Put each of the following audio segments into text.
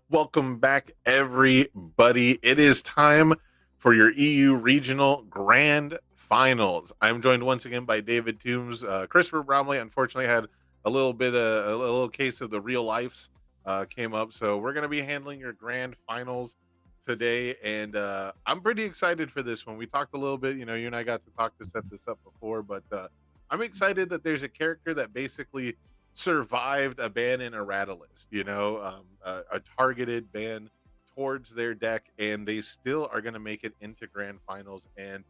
Welcome back, everybody. It is time for your EU Regional Grand Finals. I'm joined once again by David Toombs. Christopher Bromley, unfortunately, had a little bit of a little case of the real lives came up, so we're going to be handling your Grand Finals today, and I'm pretty excited for this one. We talked a little bit, you and I got to talk to set this up before, but I'm excited that there's a character that basically survived a ban in errata list, a targeted ban towards their deck, and they still are going to make it into grand finals. And,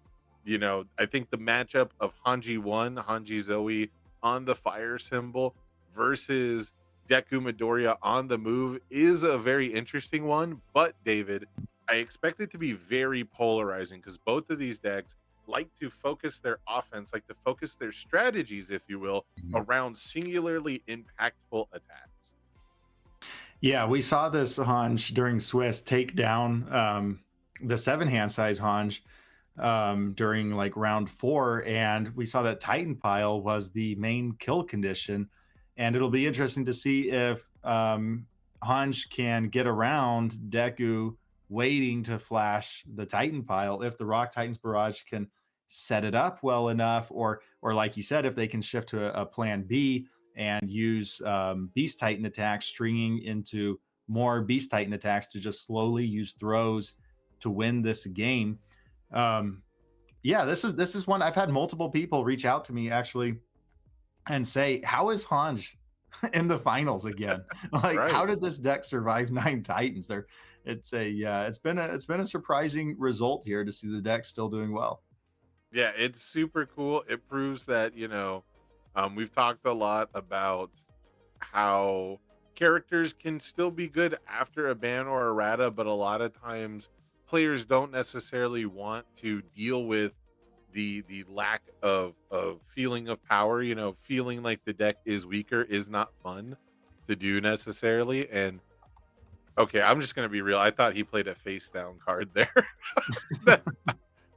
I think the matchup of Hanji 1, Hanji Zoe on the fire symbol versus Deku Midoriya on the move is a very interesting one. But, David, I expect it to be very polarizing because both of these decks like to focus their offense, like to focus their strategies, if you will, Mhm. around singularly impactful attacks. Yeah, we saw this Hange during Swiss take down the seven hand size Hange during like round four, and we saw that Titan pile was the main kill condition. And it'll be interesting to see if Hange can get around Deku waiting to flash the Titan pile, if the Rock Titans barrage can set it up well enough, or like you said, if they can shift to a plan B and use Beast Titan attacks, stringing into more Beast Titan attacks to just slowly use throws to win this game. Um, yeah, this is one I've had multiple people reach out to me actually and say, "How is Hanj in the finals again? Like, how Right. did this deck survive nine Titans?" There, it's been a surprising result here to see the deck still doing well. Yeah, it's super cool. It proves that, we've talked a lot about how characters can still be good after a ban or errata, but a lot of times players don't necessarily want to deal with the lack of feeling of power. Feeling like the deck is weaker is not fun to do necessarily. And okay, I'm just gonna be real. I thought he played a face down card there. That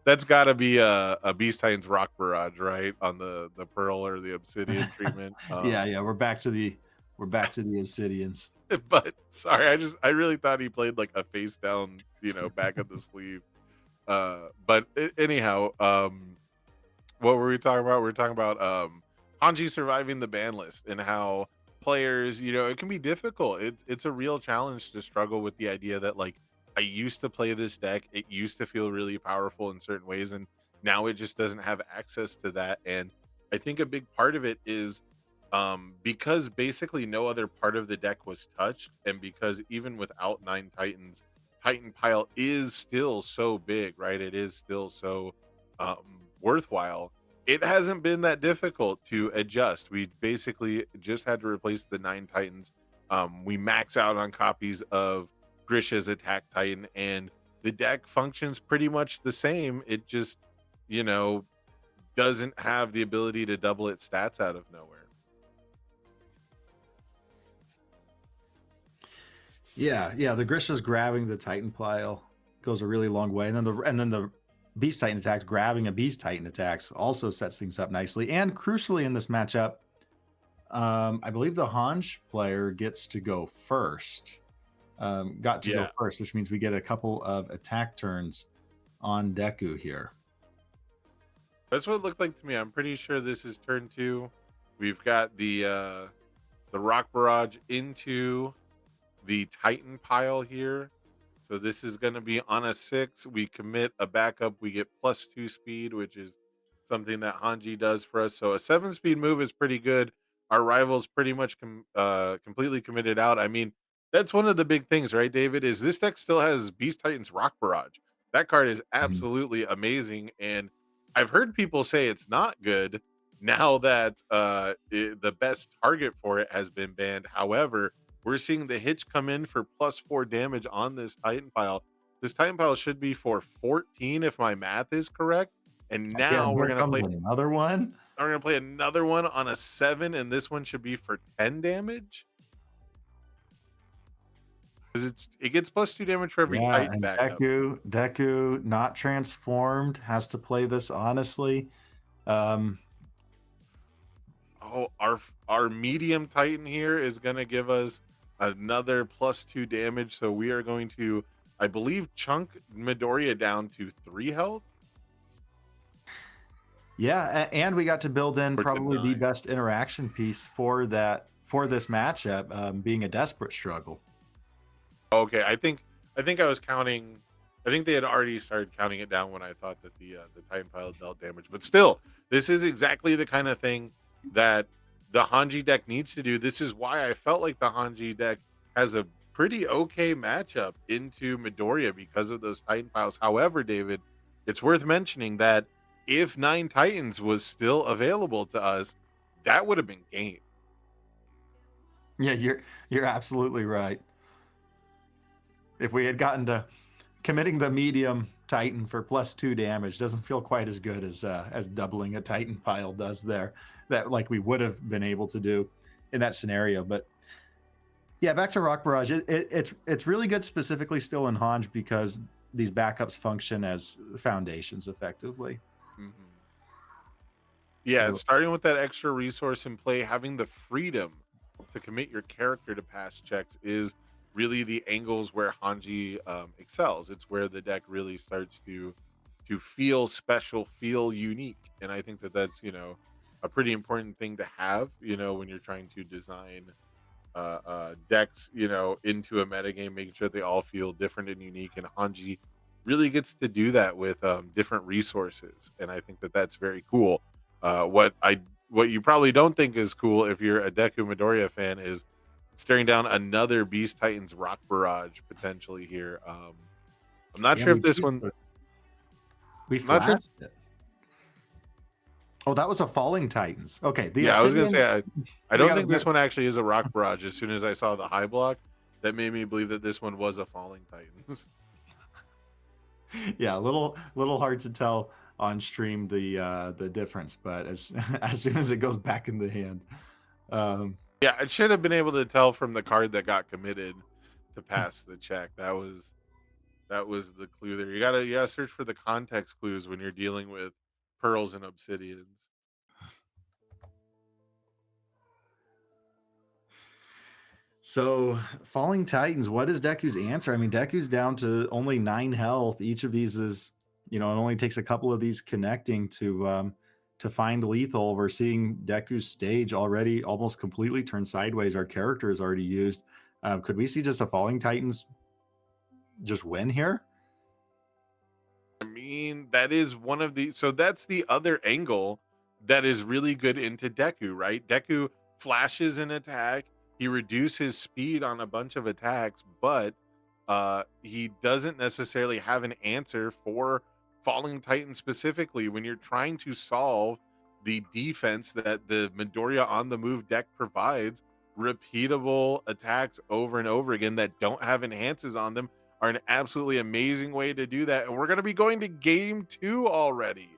that's gotta be a Beast Titans Rock Barrage, right? On the Pearl or the Obsidian treatment. Yeah, yeah, we're back to the Obsidians. But sorry, I really thought he played like a face down, back of the sleeve. But anyhow, what were we talking about? We were talking about Hanji surviving the ban list and how players, it can be difficult. It's a real challenge to struggle with the idea that like I used to play this deck, it used to feel really powerful in certain ways, and now it just doesn't have access to that. And I think a big part of it is because basically no other part of the deck was touched, and because even without nine Titans, Titan pile is still so big, right? It is still so worthwhile. It hasn't been that difficult to adjust. We basically just had to replace the nine Titans. We max out on copies of Grisha's Attack Titan, and the deck functions pretty much the same. It just, you know, doesn't have the ability to double its stats out of nowhere. Yeah, yeah, the Grisha's grabbing the Titan pile goes a really long way, and then the Beast Titan attacks grabbing a Beast Titan attacks also sets things up nicely. And crucially in this matchup, I believe the Hanj player gets to go first. Got to go Yeah. first, which means we get a couple of attack turns on Deku here. That's what it looked like to me. I'm pretty sure this is turn two. We've got the rock barrage into the Titan pile here. So this is going to be on a 6. We commit a backup. We get +2 speed, which is something that Hanji does for us. So a 7 speed move is pretty good. Our rivals pretty much completely committed out. I mean, that's one of the big things, right, David? Is this deck still has Beast Titan's Rock Barrage? That card is Mhm. absolutely amazing, and I've heard people say it's not good now that the best target for it has been banned. However, we're seeing the hitch come in for +4 damage on this Titan pile. This Titan pile should be for 14 if my math is correct. And Yeah, now and we're here gonna comes play another one. another one on a 7, and this one should be for 10 damage. Because it gets +2 damage for every Yeah, Titan and backup. Deku not transformed has to play this honestly. Um, Oh, our medium Titan here is gonna give us another +2 damage. So we are going to, I believe, chunk Midoriya down to 3 health Yeah, and we got to build in or to probably the 9. best interaction piece for this matchup, being a desperate struggle. Okay, I think I was counting. I think they had already started counting it down when I thought that the Titan pile dealt damage. But still, this is exactly the kind of thing that the Hanji deck needs to do. This is why I felt like the Hanji deck has a pretty okay matchup into Midoriya because of those Titan piles. However, David, it's worth mentioning that if 9 Titans was still available to us, that would have been game. Yeah, you're absolutely right. If we had gotten to committing the medium Titan for +2 damage, doesn't feel quite as good as doubling a Titan pile does there. That like we would have been able to do in that scenario. But yeah, back to Rock Barrage. It's really good specifically still in Hange because these backups function as foundations effectively. Mhm. Yeah, So, starting with that extra resource in play, having the freedom to commit your character to pass checks is really the angles where Hanji excels. It's where the deck really starts to feel special, feel unique, and I think that that's a pretty important thing to have. When you're trying to design decks, into a metagame, making sure they all feel different and unique. And Hanji really gets to do that with different resources, and I think that that's very cool. What you probably don't think is cool if you're a Deku Midoriya fan is staring down another Beast Titans Rock Barrage potentially here. I'm not yeah, sure if this one. we I'm not sure. flashed it. Oh, that was a Falling Titans. Okay, the Yeah, I was gonna Obsidian. say I We don't got a think this bit. one actually is a Rock Barrage. As soon as I saw the high block, that made me believe that this one was a Falling Titans. Yeah, a little hard to tell on stream the difference, but as as soon as it goes back in the hand, um, Yeah, I should have been able to tell from the card that got committed to pass the check. That was the clue there. You gotta search for the context clues when you're dealing with pearls and obsidians. so Falling Titans. What is Deku's answer? I mean, Deku's down to only 9 health. Each of these is, it only takes a couple of these connecting to find lethal. We're seeing Deku's stage already almost completely turned sideways. Our character is already used. Could we see just a Falling Titans just win here? I mean, that is one of the so that's the other angle that is really good into Deku, right? Deku flashes an attack, he reduces speed on a bunch of attacks, but he doesn't necessarily have an answer for Falling Titan specifically when you're trying to solve the defense that the Midoriya on the move deck provides. Repeatable attacks over and over again that don't have enhances on them are an absolutely amazing way to do that. And we're going to be going to game 2 already.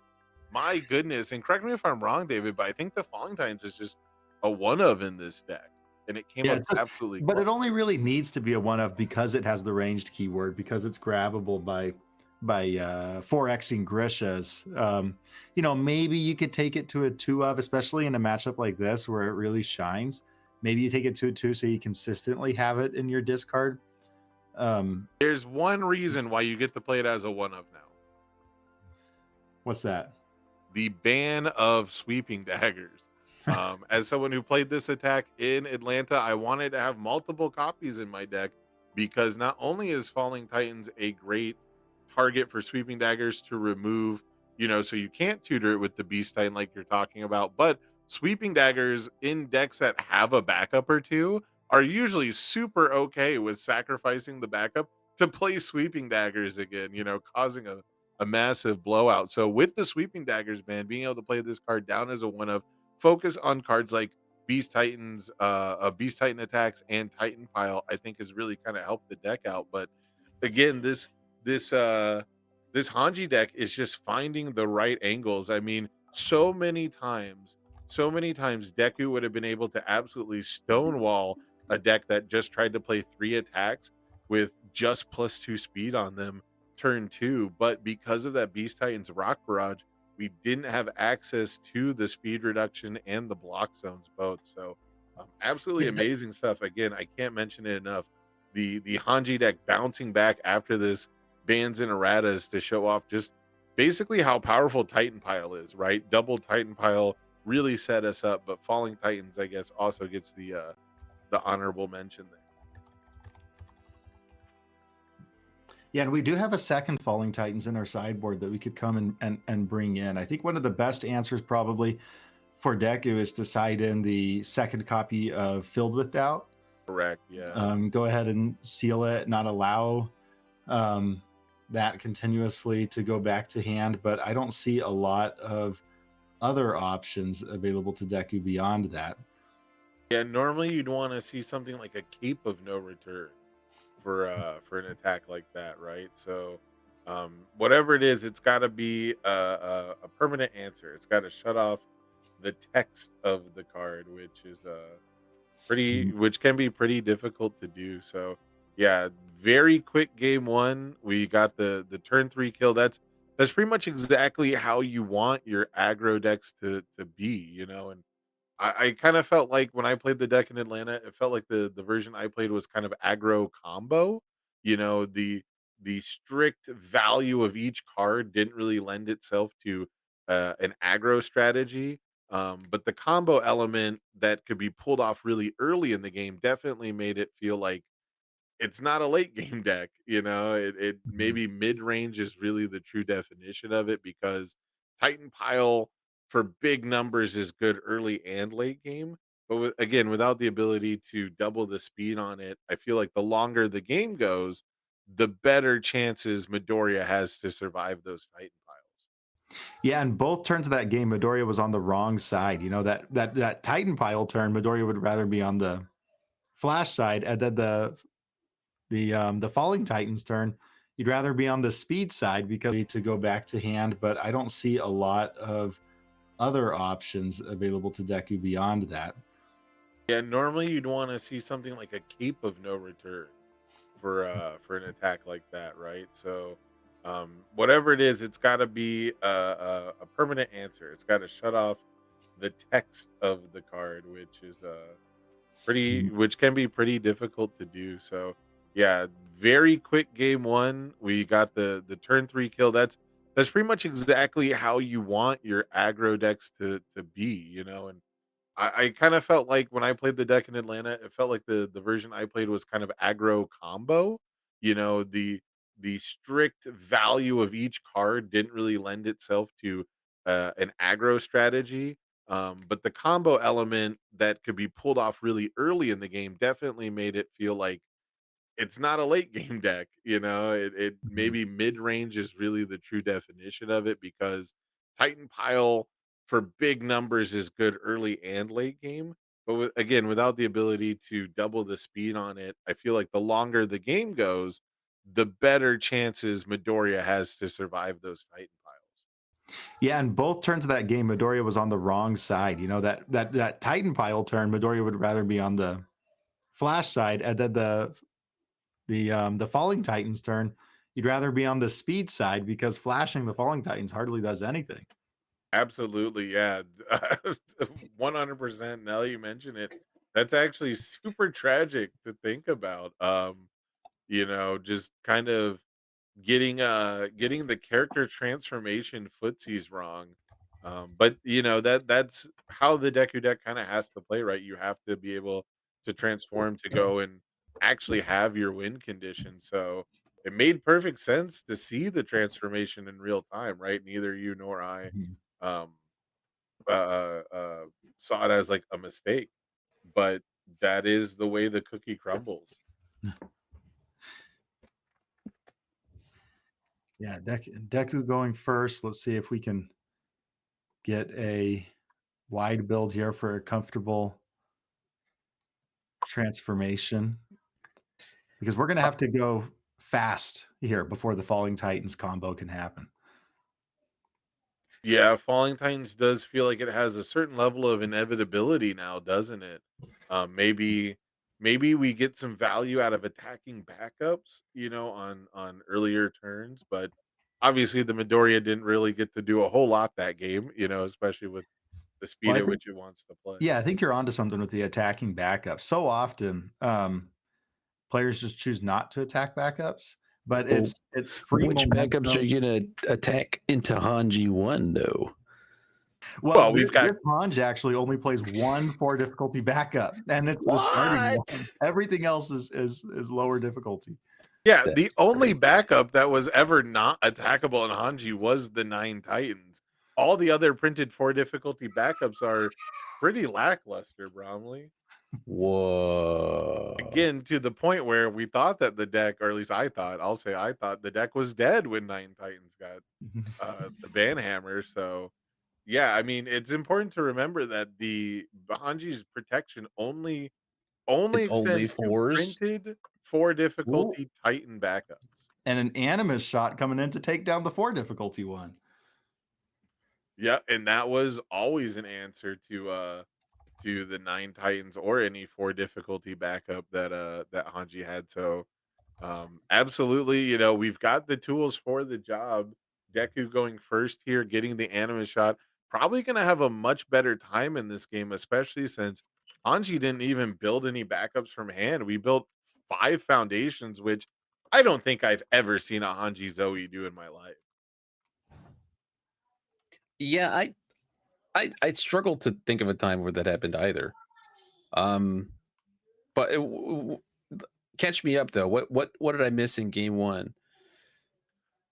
My goodness. And correct me if I'm wrong, David, but I think the Falling Titans is just a one of in this deck. And it came Yeah, up it's just, absolutely but clutch. it only really needs to be a one of because it has the ranged keyword because it's grabbable by 4xing Grishas. Maybe you could take it to a 2 of, especially in a matchup like this where it really shines. Maybe you take it to a 2 so you consistently have it in your discard. There's one reason why you get to play it as a one of now. What's that? The ban of sweeping daggers. As someone who played this attack in Atlanta, I wanted to have multiple copies in my deck because not only is Falling Titans a great target for sweeping daggers to remove, so you can't tutor it with the Beast Titan like you're talking about, but sweeping daggers in decks that have a backup or two are usually super okay with sacrificing the backup to play sweeping daggers again, causing a massive blowout. So with the sweeping daggers ban, being able to play this card down as a one of, focus on cards like Beast Titans, Beast Titan attacks, and Titan Pile, I think has really kind of helped the deck out. But again, this uh this Hanji deck is just finding the right angles. I mean, so many times Deku would have been able to absolutely stonewall a deck that just tried to play 3 attacks with just +2 speed on them turn 2. But because of that Beast Titans Rock Barrage, we didn't have access to the speed reduction and the block zones both. So Absolutely Yeah, amazing stuff. Again, I can't mention it enough. The Hanji deck bouncing back after this bans and erratas to show off just basically how powerful Titan Pile is, right? Double Titan Pile really set us up, but Falling Titans, I guess, also gets the honorable mention there. yeah, and we do have a second Falling Titans in our sideboard that we could come and bring in. I think one of the best answers probably for Deku is to side in the second copy of Filled with Doubt. Correct. Yeah. Go ahead and seal it, not allow um, that continuously to go back to hand. But I don't see a lot of other options available to Deku beyond that. Yeah. Normally you'd want to see something like a Cape of No Return for an attack like that, right? So whatever it is, it's got to be a permanent answer. It's got to shut off the text of the card, which is Mhm. which can be pretty difficult to do. So yeah, very quick game one. We got the turn three kill. That's pretty much exactly how you want your aggro decks to be, and I kind of felt like when I played the deck in Atlanta, it felt like the version I played was kind of aggro combo. The strict value of each card didn't really lend itself to an aggro strategy. But the combo element that could be pulled off really early in the game definitely made it feel like it's not a late game deck, it Mhm. maybe mid-range is really the true definition of it because Titan Pile for big numbers is good early and late game. But again, without the ability to double the speed on it, I feel like the longer the game goes, the better chances Midoriya has to survive those Titan Piles. Yeah, and both turns of that game, Midoriya was on the wrong side. You know that Titan pile turn, Midoriya would rather be on the Flash side, and then the Falling Titans turn, you'd rather be on the speed side because to go back to hand. But I don't see a lot of other options available to Deku beyond that. Yeah, normally you'd want to see something like a Cape of No Return for an attack like that, right? So whatever it is, it's got to be a permanent answer. It's got to shut off the text of the card, which is Mhm. which can be pretty difficult to do. So yeah, very quick game one. We got the turn three kill. That's pretty much exactly how you want your aggro decks to be, and I kind of felt like when I played the deck in Atlanta, it felt like the version I played was kind of aggro combo. The strict value of each card didn't really lend itself to an aggro strategy. But the combo element that could be pulled off really early in the game definitely made it feel like it's not a late game deck, it Mhm. maybe mid-range is really the true definition of it because Titan Pile for big numbers is good early and late game. But again, without the ability to double the speed on it, I feel like the longer the game goes, the better chances Midoriya has to survive those Titan Piles. Yeah, and both turns of that game, Midoriya was on the wrong side. You know that Titan pile turn, Midoriya would rather be on the Flash side, and then the Falling Titans turn, you'd rather be on the speed side because flashing the Falling Titans hardly does anything. Absolutely, yeah. 100%. Now that you mention it, that's actually super tragic to think about. Just kind of getting the character transformation footsies wrong. But that's how the Deku deck kind of has to play, right? You have to be able to transform to go and actually have your win condition. So it made perfect sense to see the transformation in real time, right? Neither you nor I Mhm. um saw it as like a mistake, but that is the way the cookie crumbles. Yeah, Deku going first. Let's see if we can get a wide build here for a comfortable transformation because we're going to have to go fast here before the Falling Titans combo can happen. Yeah, Falling Titans does feel like it has a certain level of inevitability now, doesn't it? Maybe we get some value out of attacking backups, on earlier turns, but obviously the Midoriya didn't really get to do a whole lot that game, especially with the Well, speed I at think which it wants to play. yeah, I think you're onto something with the attacking backup. So often, players just choose not to attack backups, but Well, it's free which backups are momentum. you gonna attack into Hanji 1 though? Well, Well, we've got this Hange actually only plays one 4 difficulty backup, and it's the starting What? one. Everything else is lower difficulty. yeah, the That's only crazy. backup that was ever not attackable in Hanji was the 9 Titans. All the other printed 4 difficulty backups are pretty lackluster, Bromley. Whoa. Again, to the point where we thought that the deck, or at least I thought, I'll say I thought the deck was dead when 9 Titans got the banhammer. So yeah, I mean, it's important to remember that the Hanji's protection only It's only extends to fours? printed 4 Ooh, difficulty Titan backups. and an animus shot coming in to take down the 4 difficulty one. Yeah, and that was always an answer to the 9 Titans or any 4 difficulty backup that Hanji had. So absolutely, we've got the tools for the job. Deku going first here, getting the anima shot. Probably going to have a much better time in this game, especially since Hanji didn't even build any backups from hand. We built 5 foundations, which I don't think I've ever seen a Hanji Zoe do in my life. Yeah, I struggle to think of a time where that happened either. Um, but catch me up though. What did I miss in game 1?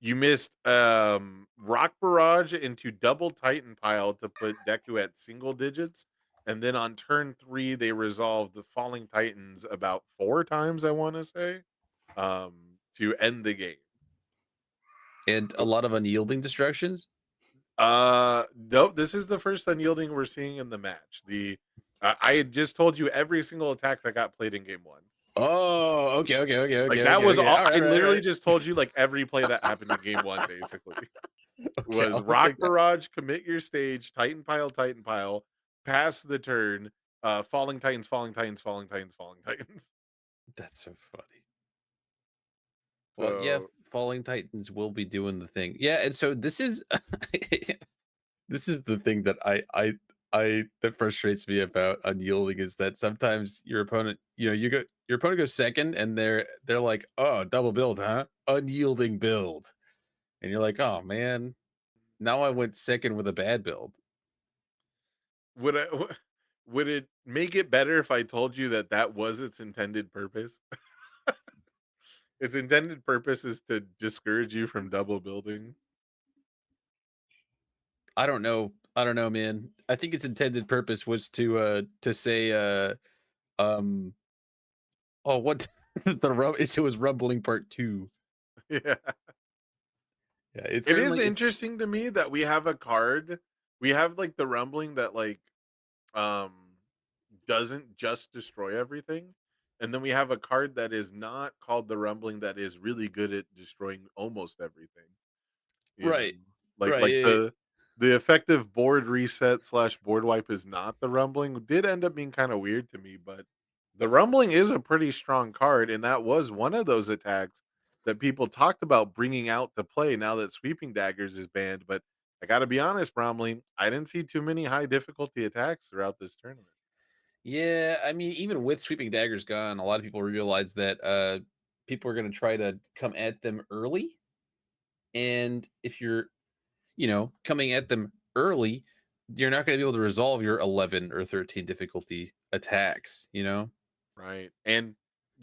You missed Rock Barrage into double Titan pile to put Deku at single digits. And then on turn 3, they resolved the Falling Titans about 4 times, I want to say, to end the game. And a lot of unyielding destructions? Nope, this is the first unyielding we're seeing in the match. I had just told you every single attack that got played in game 1. Oh, Like that was okay. all I All literally right. just told you like every play that happened in game 1 basically. Okay, Was I'll Rock take that. Barrage, commit your stage, Titan pile, pass the turn, Falling Titans, Falling Titans, Falling Titans, Falling Titans. That's so funny. Well, yeah, So Falling Titans will be doing the thing. Yeah, and so this is this is the thing that I that frustrates me about unyielding is that sometimes your opponent, your opponent goes second and they're like, "Oh, double build, huh? Unyielding build." And you're like, "Oh man, now I went second with a bad build." would I, would it make it better if I told you that that was its intended purpose? Its intended purpose is to discourage you from double building. I don't know. I don't know, man. I think its intended purpose was to say um oh, what it was rumbling part 2. Yeah. Yeah, it It is certainly is. interesting to me that we have a card. We have like the rumbling that um doesn't just destroy everything. And then we have a card that is not called the rumbling that is really good at destroying almost everything. You know, Right. like Right. Yeah, yeah. the effective board reset slash board wipe is not the rumbling. Did end up being kind of weird to me, but the rumbling is a pretty strong card, and that was one of those attacks that people talked about bringing out to play now that sweeping daggers is banned. But I got to be honest, Bromley, I didn't see too many high difficulty attacks throughout this tournament. Yeah, I mean, even with sweeping daggers gone, a lot of people realize that people are going to try to come at them early, and if you're, coming at them early, you're not going to be able to resolve your 11 or 13 difficulty attacks. Right. And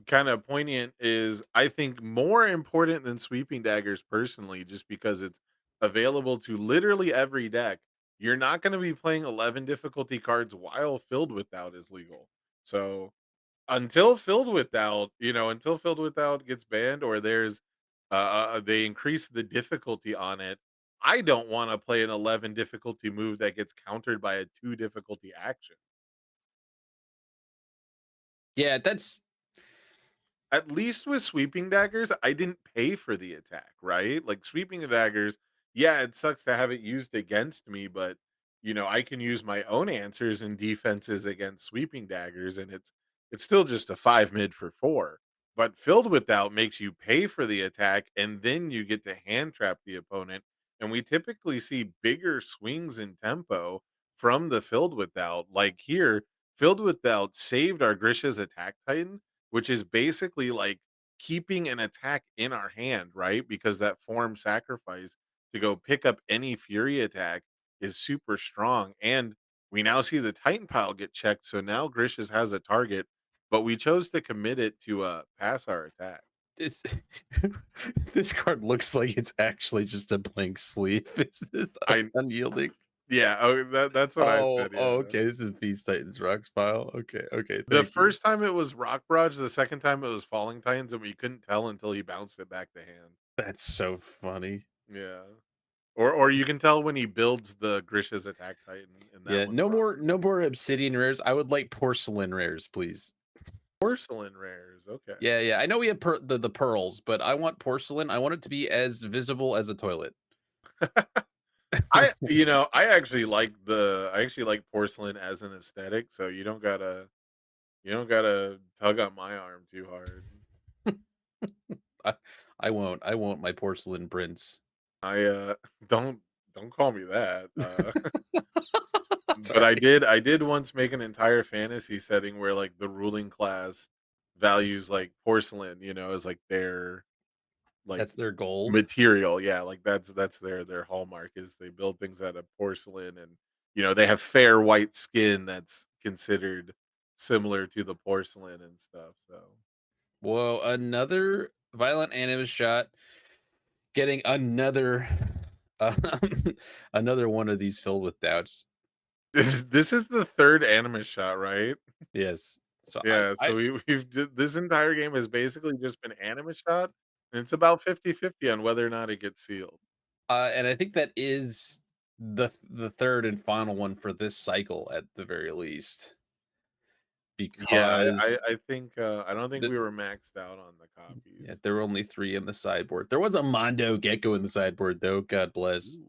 kind of poignant is I think more important than sweeping daggers personally, just because it's available to literally every deck. You're not going to be playing 11 difficulty cards while filled with doubt is legal. So until filled with doubt gets banned or there's they increase the difficulty on it, I don't want to play an 11 difficulty move that gets countered by a 2 difficulty action. Yeah, that's At least with sweeping daggers, I didn't pay for the attack, right? Like sweeping daggers, yeah, it sucks to have it used against me, but I can use my own answers and defenses against sweeping daggers, and it's still just a 5 mid for 4. But filled with doubt makes you pay for the attack, and then you get to hand trap the opponent. And we typically see bigger swings in tempo from the Filled with Doubt. Like here, Filled with Doubt saved our Grisha's Attack Titan, which is basically like keeping an attack in our hand, right? Because that form sacrifice to go pick up any Fury attack is super strong. And we now see the Titan pile get checked. So now Grisha's has a target, but we chose to commit it to pass our attack. This this card looks like it's actually just a blank sleeve. Is this I unyielding? Yeah, oh, that's what I Oh, said, oh, yeah. okay. This is Beast Titans Rocks pile. Okay, okay. The Thank you. first time it was Rock Barrage, the second time it was Falling Titans, and we couldn't tell until he bounced it back to hand. That's so funny. Yeah. Or you can tell when he builds the Grisha's Attack Titan, and that Yeah, one's Rock Barrage. no more obsidian rares. I would like porcelain rares, please. Porcelain rares, okay. Yeah, yeah. I know we have the pearls, but I want porcelain. I want it to be as visible as a toilet. I actually like porcelain as an aesthetic, so you don't gotta tug on my arm too hard. I, I won't my porcelain prince. I don't don't call me that. But Sorry. I did once make an entire fantasy setting where like the ruling class values like porcelain, as like their like That's their goal. material. Yeah, like that's their hallmark is they build things out of porcelain, and they have fair white skin that's considered similar to the porcelain and stuff. So Whoa, another violent anima shot. Getting another um, another one of these filled with doubts. this is the third anime shot, right? Yes. So Yeah, I so this entire game has basically just been anime shot, and it's about 50-50 on whether or not it gets sealed. and I think that is the third and final one for this cycle at the very least. Yeah, Because I think, I don't think the we were maxed out on the yeah, copies. there were only 3 in the sideboard. There was a Mondo Gecko in the sideboard though, God bless. Ooh,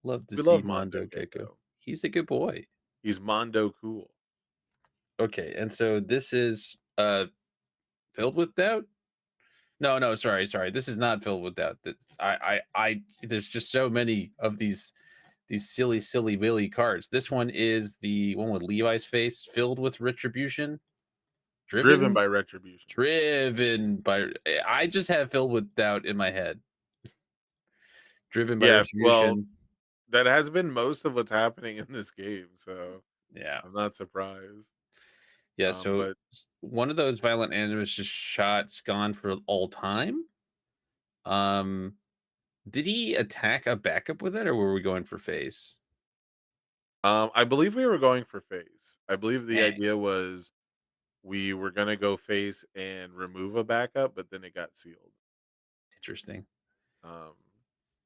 Love to we see love Mondo Mondo Gecko. Gecko. He's a good boy. He's Mondo cool. Okay, and so this is filled with doubt? No, no, sorry. This is not filled with doubt. That's I there's just so many of these silly Willy cards. This one is the one with Levi's face filled with retribution. Driven Driven by retribution. driven by I just have filled with doubt in my head. Driven by Yeah, well, retribution. that has been most of what's happening in this game, so Yeah. I'm not surprised. Yeah, so But one of those violent animus just shots gone for all time. Um did he attack a backup with it or were we going for face? I believe we were going for face. I believe the Dang, idea was we were gonna go face and remove a backup, but then it got sealed. interesting. Um,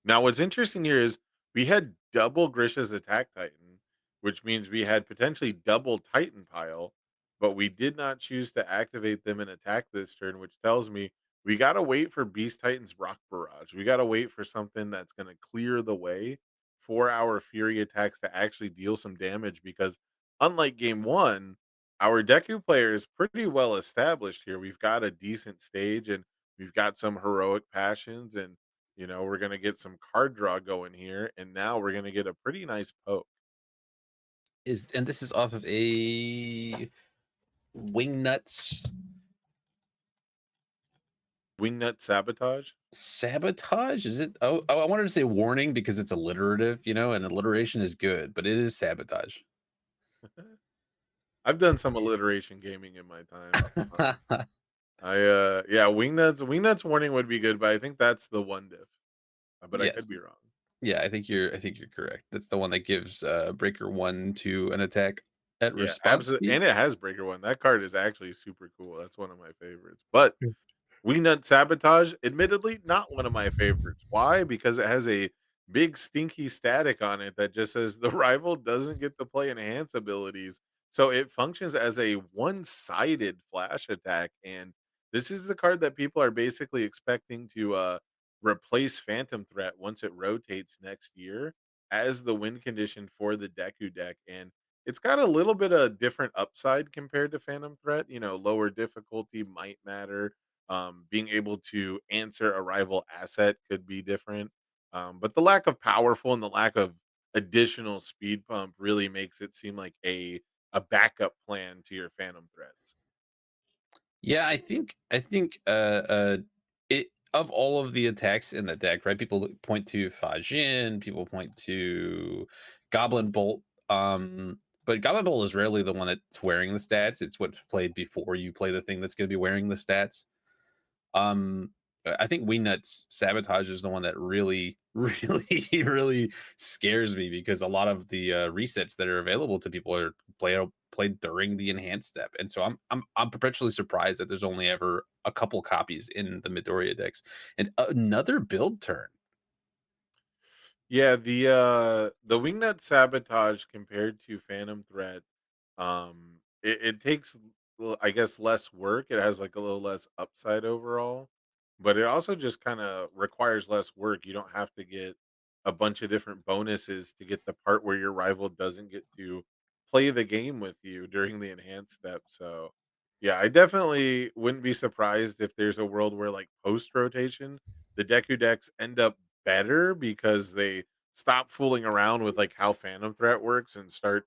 Now what's interesting here is we had double Grisha's Attack Titan, which means we had potentially double Titan pile, but we did not choose to activate them and attack this turn, which tells me we gotta wait for Beast Titan's Rock Barrage. We gotta wait for something that's gonna clear the way for our Fury attacks to actually deal some damage because unlike game one, our Deku player is pretty well established here. We've got a decent stage and we've got some heroic passions and we're gonna get some card draw going here, and now we're gonna get a pretty nice poke. Is and this is off of a Wingnuts Wingnut Sabotage. sabotage? Is it? I wanted to say warning because it's alliterative, and alliteration is good, but it is sabotage. I've done some alliteration gaming in my time. Yeah, Wingnuts warning would be good, but I think that's the one diff. But I Yes. could be wrong. Yeah, I think you're correct. That's the one that gives breaker 1 to an attack at Yeah, response absolutely. speed. And it has Breaker One. That card is actually super cool. That's one of my favorites. But Mm. Wingnut Sabotage, admittedly, not one of my favorites. Why? Because it has a big stinky static on it that just says the rival doesn't get to play enhance abilities. So it functions as a one-sided flash attack. And this is the card that people are basically expecting to replace Phantom Threat once it rotates next year as the win condition for the Deku deck. And it's got a little bit of different upside compared to Phantom Threat. Lower difficulty might matter, being able to answer a rival asset could be different. But the lack of powerful and the lack of additional speed pump really makes it seem like a backup plan to your phantom threats. Yeah, I think it of all of the attacks in the deck, right? People point to Fajin, people point to Goblin Bolt. But Goblin Bolt is rarely the one that's wearing the stats. It's what's played before you play the thing that's going to be wearing the stats. I think Wingnut's Sabotage is the one that really, really scares me because a lot of the resets that are available to people are played during the enhanced step, and so I'm perpetually surprised that there's only ever a couple copies in the Midoriya decks. And another build turn. Yeah, the wingnut sabotage compared to phantom threat, it takes I guess less work. It has like a little less upside overall, but it also just kind of requires less work. You don't have to get a bunch of different bonuses to get the part where your rival doesn't get to play the game with you during the enhanced step. So yeah, I definitely wouldn't be surprised if there's a world where like post rotation the Deku decks end up better because they stop fooling around with like how Phantom Threat works and start,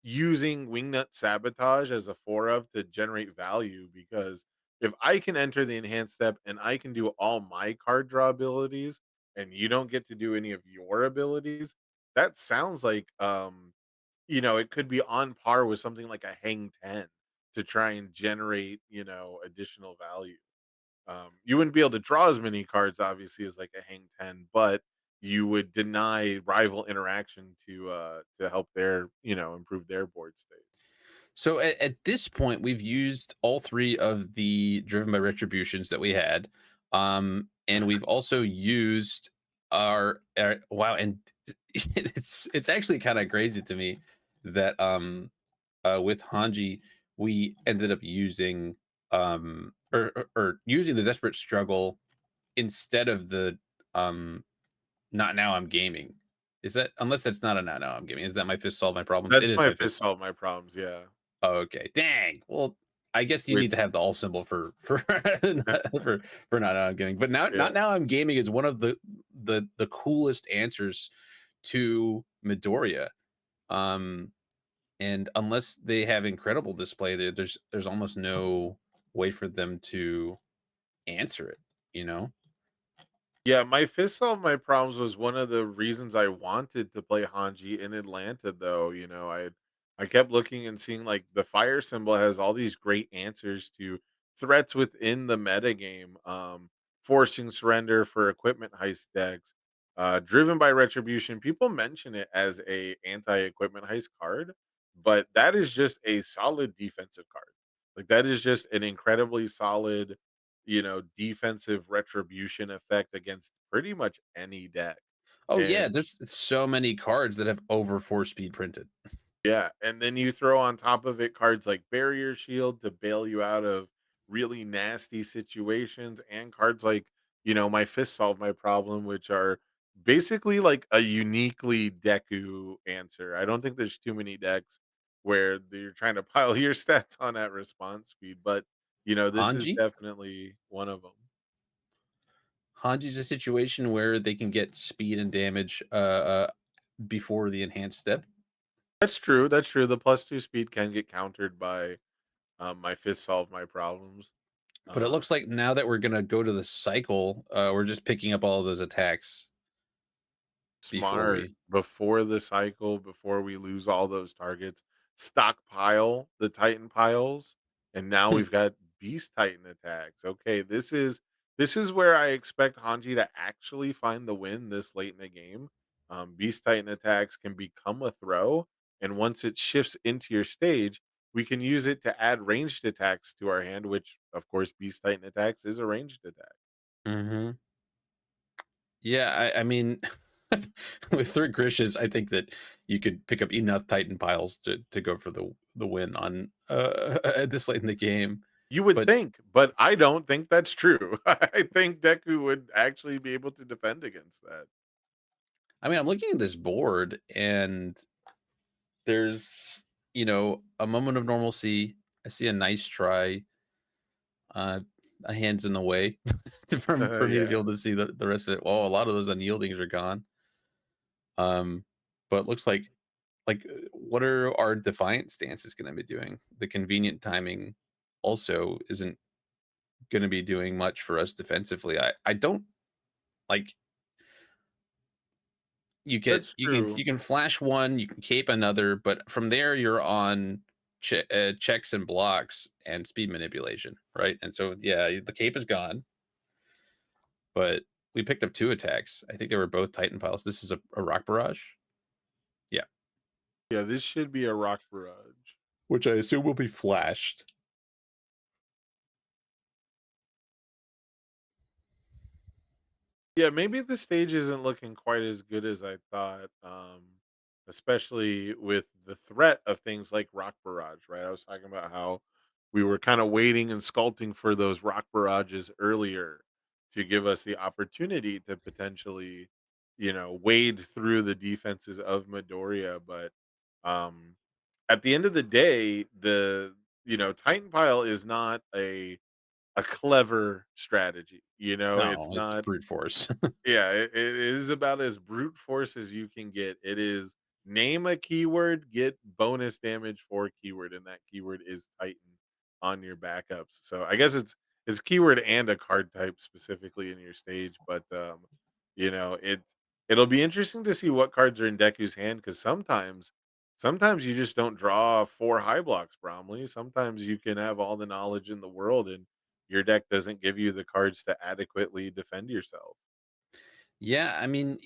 using Wingnut Sabotage as a four of to generate value. Because if I can enter the enhanced step and I can do all my card draw abilities and you don't get to do any of your abilities, that sounds like it could be on par with something like a Hang 10 to try and generate, additional value. You wouldn't be able to draw as many cards, obviously, as like a Hang 10, but you would deny rival interaction to help their, improve their board state. So at this point, we've used all three of the Driven by Retributions that we had, and we've also used our wow, and it's actually kind of crazy to me that with Hanji we ended up using or using the Desperate Struggle instead of the um not now I'm gaming. Is that, unless that's not a not now I'm gaming? Is that my fist solve my problems? It That's is my my fist. fist solve my problems. Yeah. Oh, okay. Dang. Well, I guess you Which, need to have the all symbol for for not now I'm gaming. But now yeah. not now I'm gaming is one of the coolest answers to Midoriya. Um and unless they have incredible display there's almost no way for them to answer it, you know? Yeah, my fist solve my problems was one of the reasons I wanted to play Hanji in Atlanta though, I kept looking and seeing like the fire symbol has all these great answers to threats within the meta game. Forcing surrender for equipment heist decks. Driven by retribution. People mention it as a anti-equipment heist card, but that is just a solid defensive card. Like that is just an incredibly solid defensive retribution effect against pretty much any deck. Oh yeah, And there's so many cards that have over 4 speed printed. yeah, and then you throw on top of it cards like Barrier Shield to bail you out of really nasty situations, and cards like, My Fist Solve My Problem, which are basically like a uniquely Deku answer. I don't think there's too many decks where you're trying to pile your stats on at response speed, but this is Hanji? definitely one of them. Hanji's a situation where they can get speed and damage before the enhanced step. That's true. That's true. The +2 speed can get countered by My Fist Solve My Problems. But it Um, looks like now that we're gonna go to the cycle, we're just picking up all of those attacks before Smart. we Before the cycle, before we lose all those targets, stockpile the Titan piles, and now we've got Beast Titan attacks. Okay, this is where I expect Hanji to actually find the win this late in the game. Beast Titan attacks can become a throw, and once it shifts into your stage, we can use it to add ranged attacks to our hand, which of course Beast Titan attacks is a ranged attack. Mhm. Yeah, I mean, with 3 Grishas, I think that you could pick up enough Titan piles to go for the win on, at this late in the game. You would But, think, but I don't think that's true. I think Deku would actually be able to defend against that. I mean, I'm looking at this board, and there's, a moment of normalcy. I see a nice try, uh, a hand's in the way for me to be Yeah. able to see the rest of it. Well, a lot of those unyieldings are gone. but it looks like what are our defiant stances going to be doing? The convenient timing also isn't going to be doing much for us defensively. I don't like That's true. you can flash one, you can cape another, but from there you're on checks and blocks and speed manipulation, right? And so yeah, the cape is gone, but we picked up two attacks. I think they were both Titan piles. This is a rock barrage. Yeah, Yeah, this should be a rock barrage. which I assume will be flashed. Yeah, maybe the stage isn't looking quite as good as I thought, especially with the threat of things like rock barrage, right? I was talking about how we were kind of waiting and sculpting for those rock barrages earlier to give us the opportunity to potentially, wade through the defenses of Midoriya. But um, at the end of the day, Titan Pile is not a clever strategy. It's No, it's not. brute force. Yeah, it is about as brute force as you can get. It is name a keyword, get bonus damage for keyword, and that keyword is Titan on your backups. So I guess it's keyword and a card type specifically in your stage, but you know, it it'll be interesting to see what cards are in Deku's hand because sometimes you just don't draw four high blocks, Bromley. Sometimes you can have all the knowledge in the world and your deck doesn't give you the cards to adequately defend yourself. Yeah, I mean,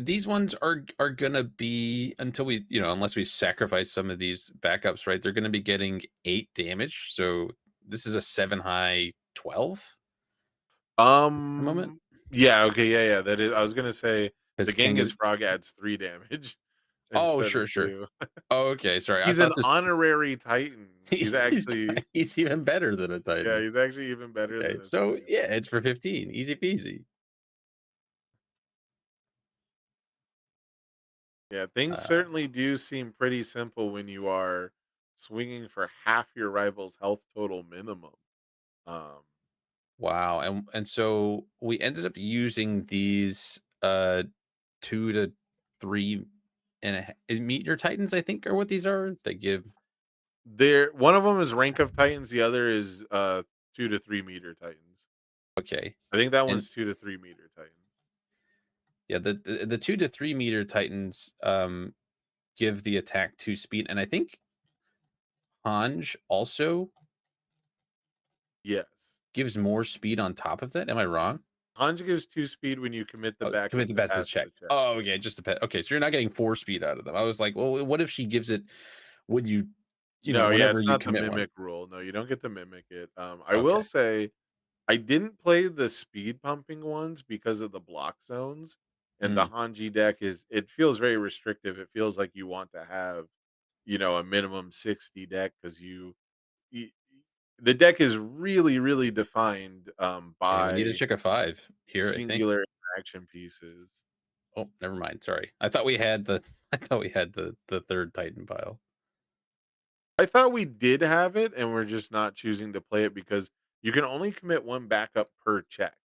these ones are gonna be until we, unless we sacrifice some of these backups, right? They're gonna be getting 8 damage. So this is a 7 high 12 at the moment. Um, yeah, okay, yeah, that is I was gonna say the Because Genghis King. Frog adds 3 damage Oh, instead of sure, sure. 2. Oh, okay, sorry. I He's an thought this. honorary Titan. He's He's actually he's even better than a yeah, Titan. he's actually even better Okay, than a so Titan. yeah, it's for 15, easy peasy. Yeah, things Uh, certainly do seem pretty simple when you are swinging for half your rival's health total minimum. Um, wow, and so we ended up using these 2 to 3 meteor titans, I think, are what these are. They give. there one of them is rank of Titans, the other is 2 to 3 meter Titans. Okay, I think that and one's 2 to 3 meter Titans. yeah, the 2 to 3 meter titans give the attack 2 speed, and I think Hange also Yes. gives more speed on top of that. Am I wrong? Hanji gives 2 speed when you commit the Oh, backup commit the to best as pass check. the check. Oh, okay, just a pet. Okay, so you're not getting 4 speed out of them. I was like, well, what if she gives it? Would you, No, yeah, whenever it's you not the commit one? mimic rule. No, you don't get to mimic it. I will Okay, say I didn't play the speed pumping ones because of the block zones, and the mm, Hanji deck it feels very restrictive. It feels like you want to have, a minimum 60 deck because y- the deck is really, really defined okay. We need to by check a 5 here. I think. singular interaction pieces. Oh, never mind. Sorry. I thought we had the. I thought we had the third Titan pile. I thought we did have it, and we're just not choosing to play it because you can only commit one backup per check.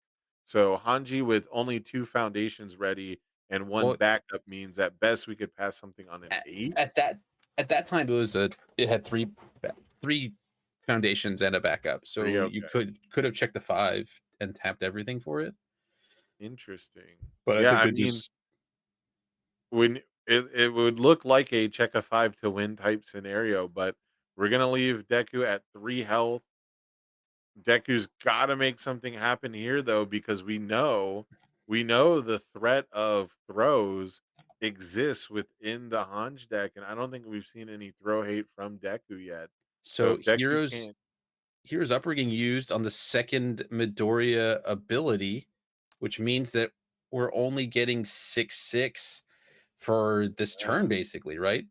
So Hanji with only two foundations ready and one Well, backup means at best we could pass something on an at, 8. at that at that time, it had three foundations and a backup, 3, so you okay. could have checked the 5 and tapped everything for it. Interesting. But I Yeah, think I they mean, just. when it would look like a check a 5 to win type scenario, but we're gonna leave Deku at 3 health. Deku's got to make something happen here though because we know the threat of throws exists within the Hanj deck and I don't think we've seen any throw hate from Deku yet. So So if Deku can't heroes upbringing used on the second Midoriya ability, which means that we're only getting 6/6 for this yeah, turn, basically, right?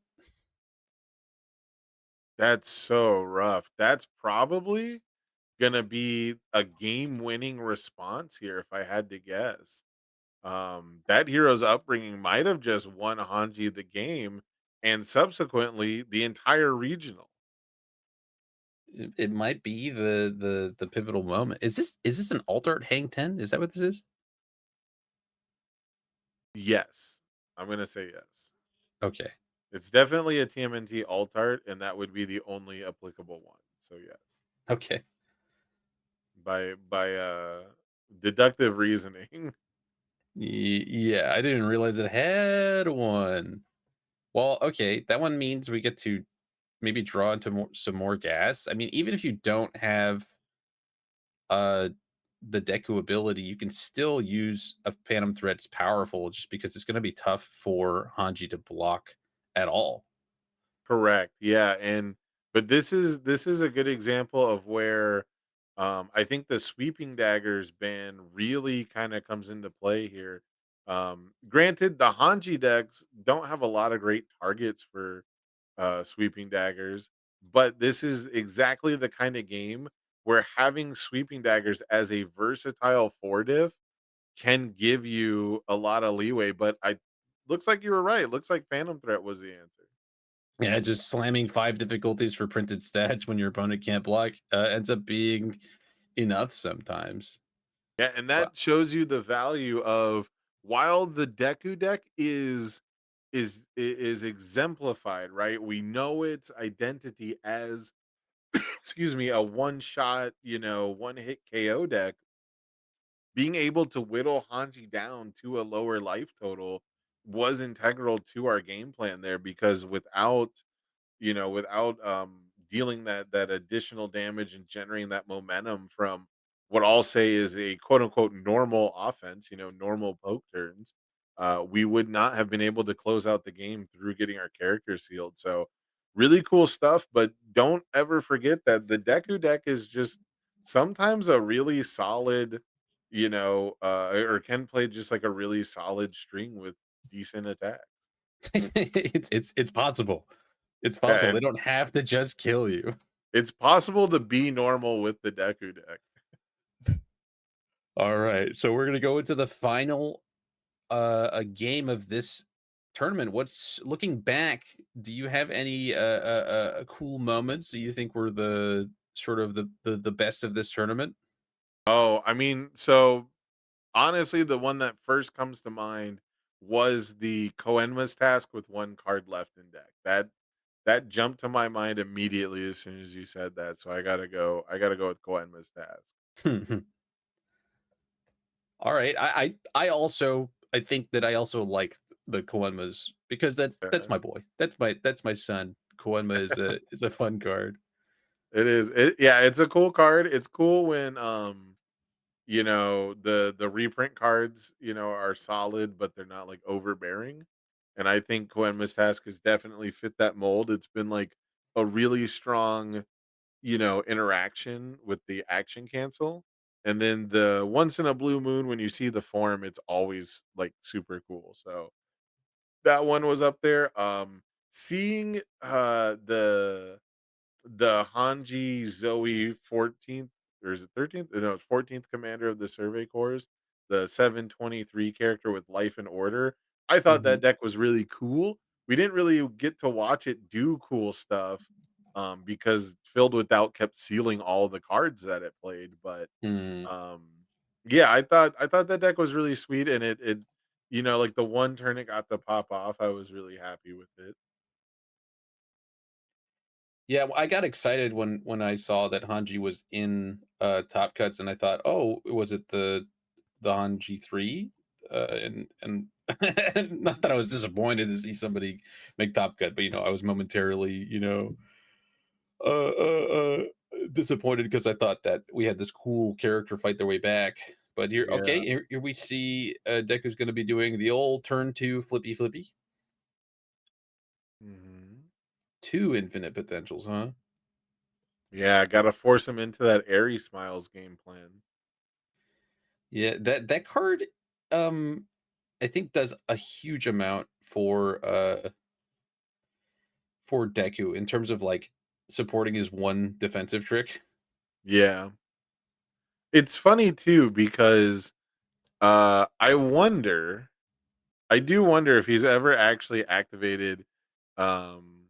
that's so rough. That's probably going to be a game-winning response here if I had to guess. That hero's upbringing might have just won Hanji the game and subsequently the entire regional. It might be the pivotal moment. Is this an alter at Hang 10? Is that what this is? Yes. I'm gonna say yes. Okay. It's definitely a TMNT alt art, and that would be the only applicable one. So yes, Okay. by deductive reasoning. Yeah, I didn't realize it had one. Well, okay, that one means we get to maybe draw into some more gas. I mean, even if you don't have uh the Deku ability, you can still use a Phantom Thread's powerful just because it's going to be tough for Hanji to block at all. Correct. Yeah, and but this is a good example of where I think the sweeping daggers ban really kind of comes into play here. Granted, the Hanji decks don't have a lot of great targets for sweeping daggers, but this is exactly the kind of game where having sweeping daggers as a versatile four diff can give you a lot of leeway. But I looks like you were right. Looks like Phantom Threat was the answer. Yeah, just slamming 5 difficulties for printed stats when your opponent can't block ends up being enough sometimes. Yeah, and Well, that shows you the value of while the Deku deck is exemplified, right? We know its identity as excuse me, a one shot, one hit KO deck. Being able to whittle Hanji down to a lower life total was integral to our game plan there because without dealing that additional damage and generating that momentum from what I'll say is a quote unquote normal offense, normal poke turns, we would not have been able to close out the game through getting our characters sealed. So really cool stuff, but don't ever forget that the Deku deck is just sometimes a really solid, or can play just like a really solid string with decent attacks. it's possible. It's Yeah, possible. They don't have to just kill you. it's possible to be normal with the Deku deck. All right. So we're going to go into the final a game of this tournament. What's looking back, do you have any cool moments that you think were the sort of the best of this tournament? Oh, I mean, so honestly, the one that first comes to mind was the Koenma's task with one card left in deck. That jumped to my mind immediately as soon as you said that. So I gotta go. I gotta go with Koenma's task. All right. I think that I also like the Koenmas because that's Yeah. my boy. That's my son. Koenma is a fun card. It is. Yeah, it's a cool card. It's cool when the reprint cards, are solid, but they're not like overbearing. And I think Koenma's task has definitely fit that mold. It's been like a really strong, interaction with the action cancel. And then the once in a blue moon when you see the form, it's always like super cool. So that one was up there. Seeing the Hanji Zoe 14th or is it 13th? No, it's 14th commander of the Survey Corps, the 723 character with life and order. I thought Mhm. that deck was really cool. We didn't really get to watch it do cool stuff because Filled with Doubt kept sealing all the cards that it played. But Mm. um, yeah, I thought that deck was really sweet, and it like the one turn it got to pop off, I was really happy with it. Yeah, well, I got excited when I saw that Hanji was in Top Cuts, and I thought, oh, was it the Hanji 3? And not that I was disappointed to see somebody make Top Cut, but I was momentarily, uh, uh, uh, disappointed because I thought that we had this cool character fight their way back. But here, okay, Yeah. here we see Deku's going to be doing the old turn two flippy flippy, Mhm. two infinite potentials, huh? Yeah, gotta force him into that Airy Smiles game plan. Yeah, that card, um, I think does a huge amount for Deku in terms of like supporting his one defensive trick. Yeah. It's funny too because I do wonder if he's ever actually activated um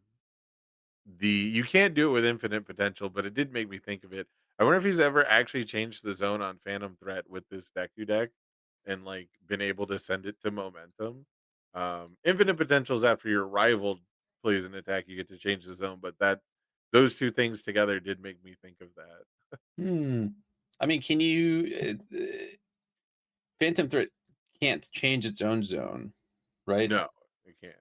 the you can't do it with infinite potential, but it did make me think of it. I wonder if he's ever actually changed the zone on Phantom Threat with this Deku deck and like been able to send it to momentum. Infinite potentials after your rival plays an attack, you get to change the zone, but that those two things together did make me think of that. Hmm. I mean, can you Phantom Threat can't change its own zone, right? No, you can't.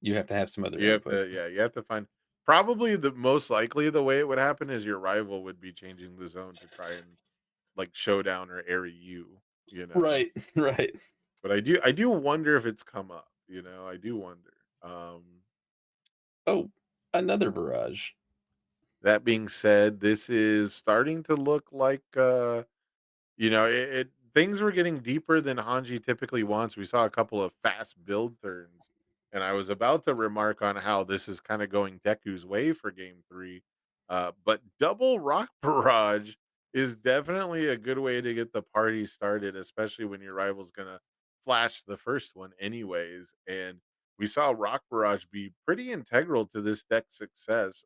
You have to have some other You have input. to, yeah, you have to find probably the most likely the way it would happen is your rival would be changing the zone to try and like showdown or area you, you know. Right, right. But I do wonder if it's come up, I do wonder. Oh, another barrage. That being said, this is starting to look like it things were getting deeper than Hanji typically wants. We saw a couple of fast build turns, and I was about to remark on how this is kind of going Deku's way for game 3. But double rock barrage is definitely a good way to get the party started, especially when your rival's gonna flash the first one anyways. And we saw rock barrage be pretty integral to this deck's success.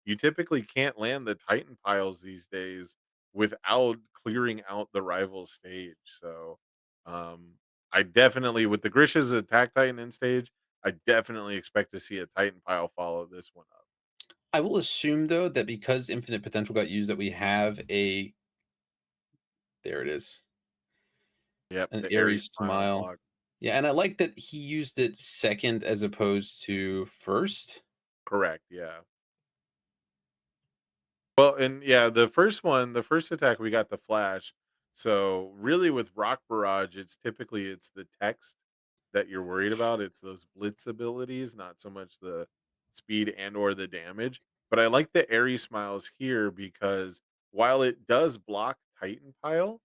You typically can't land the Titan piles these days without clearing out the rival stage. So, um, I definitely with the Grisha's attack Titan in stage, I definitely expect to see a Titan pile follow this one up. I will assume though that because infinite potential got used, that we have a there it is, Yep, an the airy Aries smile smile. block. Yeah, and I like that he used it second as opposed to first. Correct. Yeah. Well, and yeah, the first attack we got the flash. So really with Rock Barrage, it's the text that you're worried about. It's those blitz abilities, not so much the speed and or the damage. But I like the airy smiles here because while it does block Titan Pile,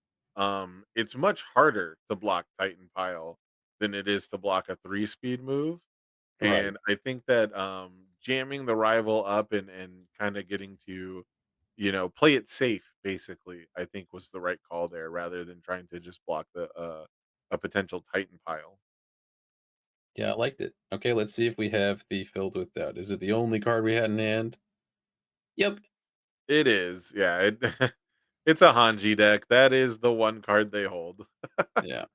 it's much harder to block Titan Pile than it is to block a 3-speed move. Right. And I think that jamming the rival up and kind of getting to play it safe, basically, I think was the right call there rather than trying to just block a potential Titan pile. Yeah, I liked it. Okay, let's see if we have the filled with doubt. Is it the only card we had in hand? Yep. It is, yeah. It's a Hanji deck. That is the one card they hold. Yeah.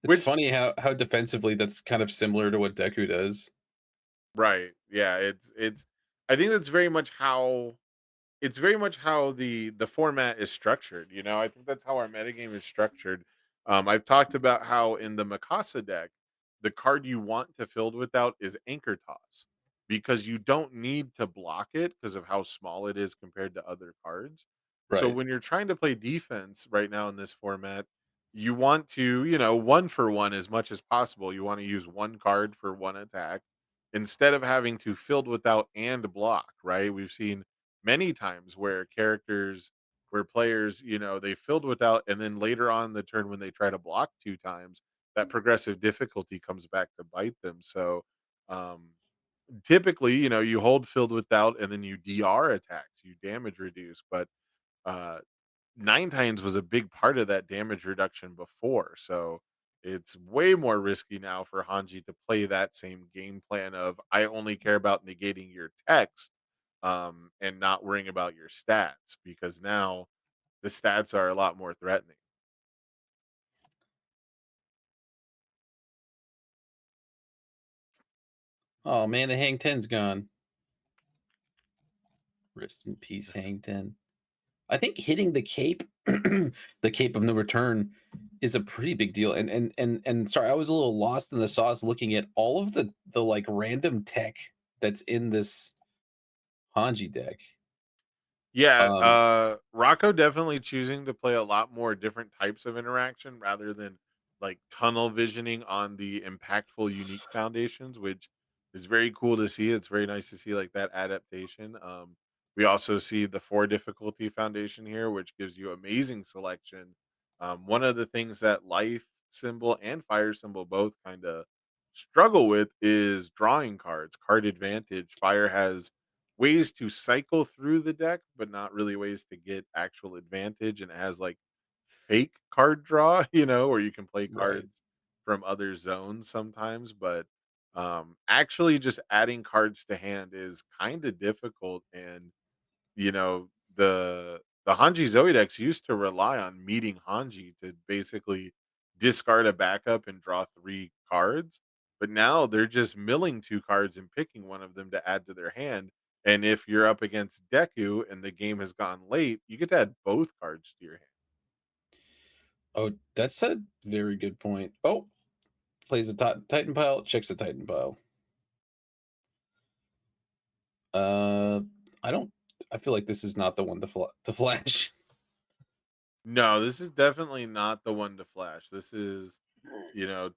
It's Which funny how defensively that's kind of similar to what Deku does. right, yeah, it's I think that's very much how it's very much how the format is structured. I think that's how our metagame is structured. I've talked about how in the Mikasa deck, the card you want to filled without is Anchor Toss because you don't need to block it because of how small it is compared to other cards. So Right. when you're trying to play defense right now in this format, you want to, one for one as much as possible. You want to use one card for one attack instead of having to filled without and block, right? We've seen many times where players, they filled without and then later on in the turn when they try to block 2 times, that progressive difficulty comes back to bite them. So um typically, you hold filled without and then you DR attacks, you damage reduce, but uh Nine Tines was a big part of that damage reduction before, so it's way more risky now for Hanji to play that same game plan of I only care about negating your text, and not worrying about your stats because now the stats are a lot more threatening. Oh man, the Hang Ten's gone. Rest in peace, Hang Ten. I think hitting the cape, the cape of no return, is a pretty big deal. And sorry, I was a little lost in the sauce looking at all of the like random tech that's in this Hanji deck. Yeah, Um, Rocco definitely choosing to play a lot more different types of interaction rather than like tunnel visioning on the impactful unique foundations, which is very cool to see. It's very nice to see like that adaptation. We also see the 4 difficulty foundation here, which gives you amazing selection. One of the things that life symbol and fire symbol both kind of struggle with is drawing cards, card advantage. Fire has ways to cycle through the deck, but not really ways to get actual advantage. And it has like fake card draw, where you can play right. cards from other zones sometimes. But actually, just adding cards to hand is kind of difficult. And the Hanji Zoe decks used to rely on meeting Hanji to basically discard a backup and draw 3 cards. But now they're just milling 2 cards and picking one of them to add to their hand. And if you're up against Deku and the game has gone late, you get to add both cards to your hand. Oh, that's a very good point. Oh, plays a Titan pile, checks a Titan pile. Uh, I don't. I feel like this is not the one to flash. No, this is definitely not the one to flash. This is,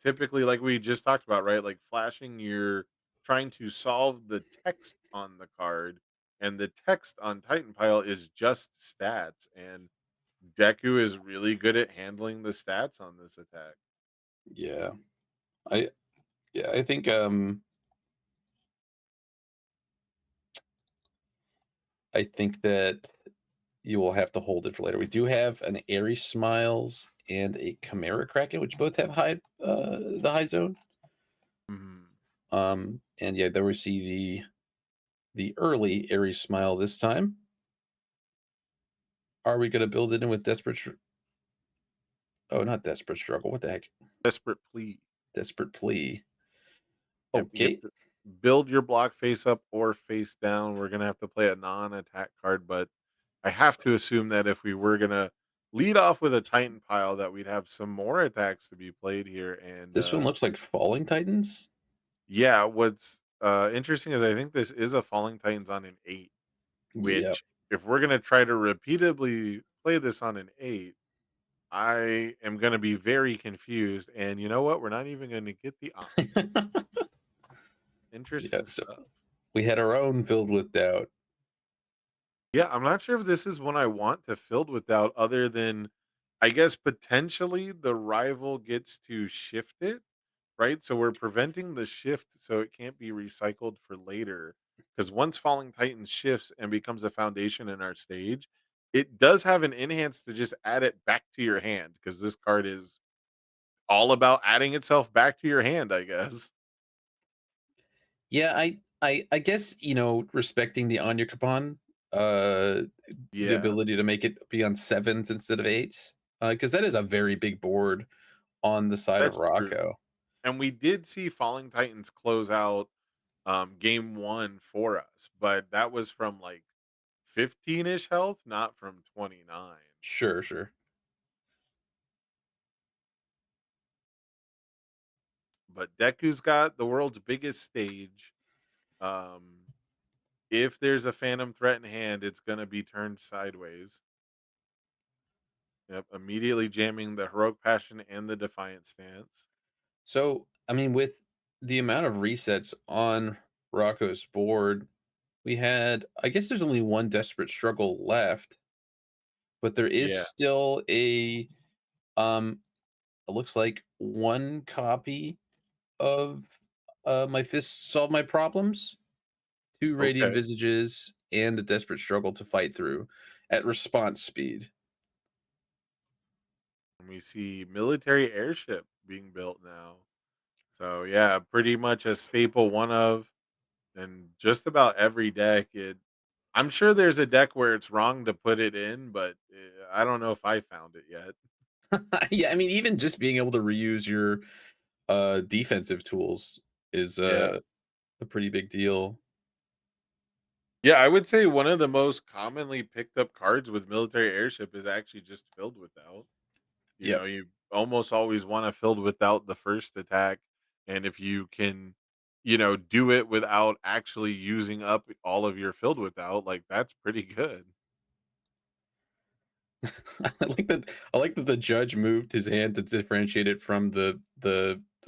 typically like we just talked about, right? Like flashing, you're trying to solve the text on the card, and the text on Titan Pile is just stats. And Deku is really good at handling the stats on this attack. Yeah, I I think I think that you will have to hold it for later. We do have an Airy Smiles and a Chimera Kraken, which both have the high zone. Mhm. And yeah, there we see the early Airy Smile this time. Are we going to build it in with oh, not Desperate Struggle. What the heck? Desperate Plea. Desperate Plea. Yep, you Okay. get to build your block face up or face down. We're gonna have to play a non-attack card, but I have to assume that if we were gonna lead off with a Titan pile, that we'd have some more attacks to be played here. And This one looks like Falling Titans. yeah, what's interesting is I think this is a Falling Titans on an 8, Yeah. which if we're gonna try to repeatedly play this on an 8, I am gonna be very confused. And you know what? We're not even gonna get the option. Yeah. Interesting So stuff. we had our own Filled with Doubt. Yeah, I'm not sure if this is one I want to filled with doubt, other than I guess potentially the rival gets to shift it, right? So we're preventing the shift so it can't be recycled for later. Because once Falling Titan shifts and becomes a foundation in our stage, it does have an enhance to just add it back to your hand, because this card is all about adding itself back to your hand, I guess. Yeah, I guess, respecting the Anya Kapan, uh the Yeah, ability to make it be on 7s instead of 8s. Because that is a very big board on the side of that's true. Rocco. And we did see Falling Titans close out game 1 for us, but that was from like 15-ish health, not from 29. Sure, sure. But Deku's got the world's biggest stage. Um, if there's a phantom threat in hand, it's gonna be turned sideways. Yep, immediately jamming the heroic passion and the defiant stance. So, I mean, with the amount of resets on Rocco's board, we had, I guess there's only one Desperate Struggle left, but there is Yeah. still um, it looks like one copy of My Fist Solve My Problems, two Radiant Okay. Visages, and a Desperate Struggle to fight through at response speed. And we see military airship being built now. So yeah, pretty much a staple one of, and just about every deck. I'm sure there's a deck where it's wrong to put it in, but I don't know if I found it yet. Yeah, I mean, even just being able to reuse your defensive tools is Yeah. a pretty big deal. Yeah, I would say one of the most commonly picked up cards with military airship is actually just filled without. Yep. You almost always want to filled without the first attack. And if you can, do it without actually using up all of your filled without, like that's pretty good. I like that the judge moved his hand to differentiate it from the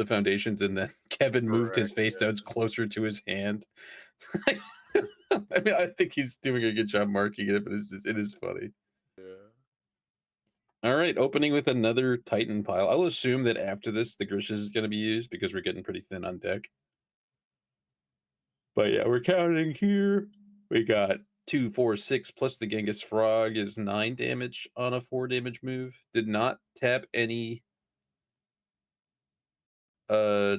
foundations, and then Kevin moved his Correct. face Yeah. stones closer to his hand. I mean, I think he's doing a good job marking it, but it is funny. Yeah. All right, opening with another Titan pile. I'll assume that after this, the Grishas is going to be used because we're getting pretty thin on deck. But yeah, we're counting here. We got 2, 4, 6 plus the Genghis Frog is 9 damage on a 4 damage move. Did not tap any uh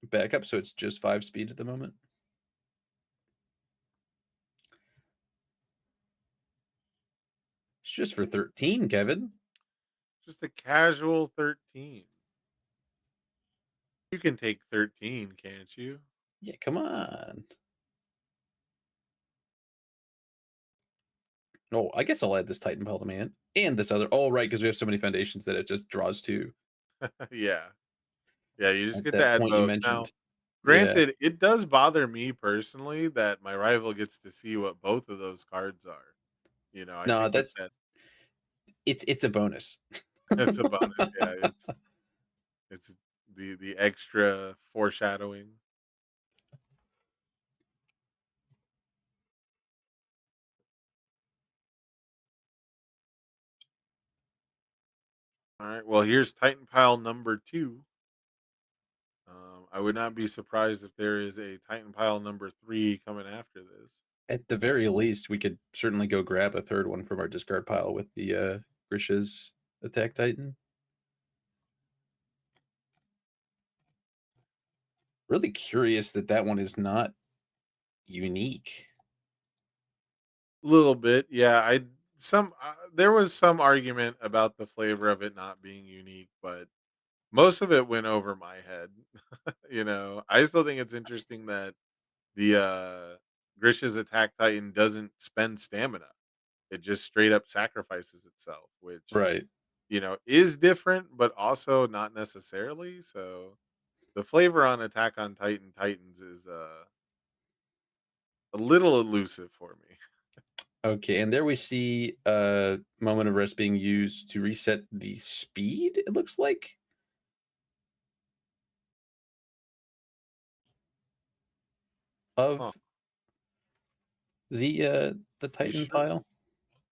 backup, so it's just 5 speed at the moment. It's just for 13, Kevin. Just a casual 13. You can take 13, can't you? Yeah, come on. Oh, I guess I'll add this Titan Pile to my hand. And this other. Oh, right, because we have so many foundations that it just draws two Yeah. Yeah, you just at get to that add point you both. Now, mentioned. Yeah. granted, it does bother me personally that my rival gets to see what both of those cards are. I No, think that that's that it's a bonus. it's a bonus. Yeah, it's the extra foreshadowing. All right. Well, here's Titan pile number 2. I would not be surprised if there is a Titan pile number 3 coming after this. At the very least, we could certainly go grab a third one from our discard pile with the Grisha's Attack Titan. Really curious that that one is not unique. A little bit, yeah. There was some argument about the flavor of it not being unique, but most of it went over my head. I still think it's interesting that the Grisha's Attack Titan doesn't spend stamina. It just straight up sacrifices itself, which Right. is different, but also not necessarily. So the flavor on Attack on Titans is a little elusive for me. Okay, and there we see a moment of rest being used to reset the speed, it looks like, Huh. of the We Titan sure pile.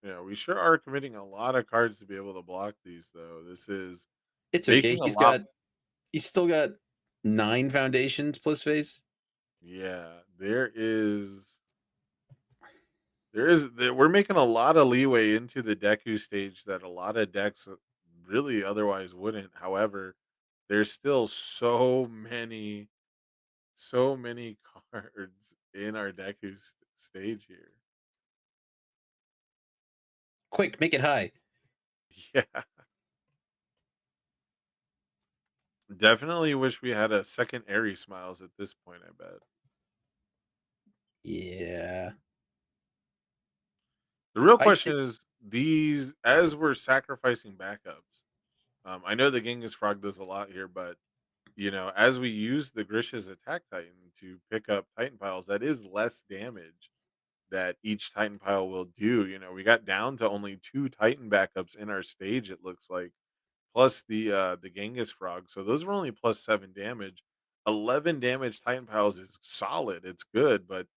Yeah, we sure are committing a lot of cards to be able to block these, though. This is It's okay. making a lot. He's still got 9 foundations plus phase. Yeah, we're making a lot of leeway into the Deku stage that a lot of decks really otherwise wouldn't. However, there's still so many cards in our Deku stage here. Quick, make it high. Yeah, definitely wish we had a second Airy Smiles at this point. I bet. Yeah. The real I question think is these as we're sacrificing backups. I know the Genghis Frog does a lot here, but as we use the Grisha's Attack Titan to pick up Titan piles, that is less damage that each Titan pile will do. We got down to only 2 Titan backups in our stage, it looks like, plus the Genghis Frog. So those were only plus 7 damage. 11 damage Titan piles is solid. It's good, but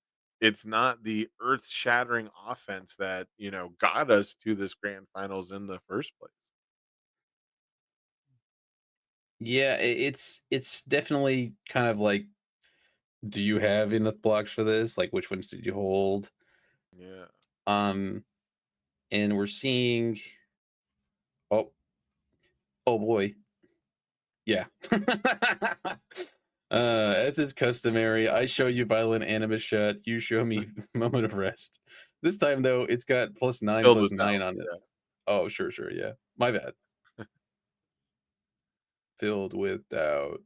it's not the earth shattering offense that, got us to this grand finals in the first place. yeah, it's definitely kind of like, do you have enough blocks for this? Like, which ones did you hold? Yeah. Um, and we're seeing, oh, oh boy, yeah. As is customary, I show you violent animus shot, you show me moment of rest. This time though, it's got +9 Filled with +9 doubt. on it. Yeah. Oh, sure, yeah. My bad. Filled with doubt.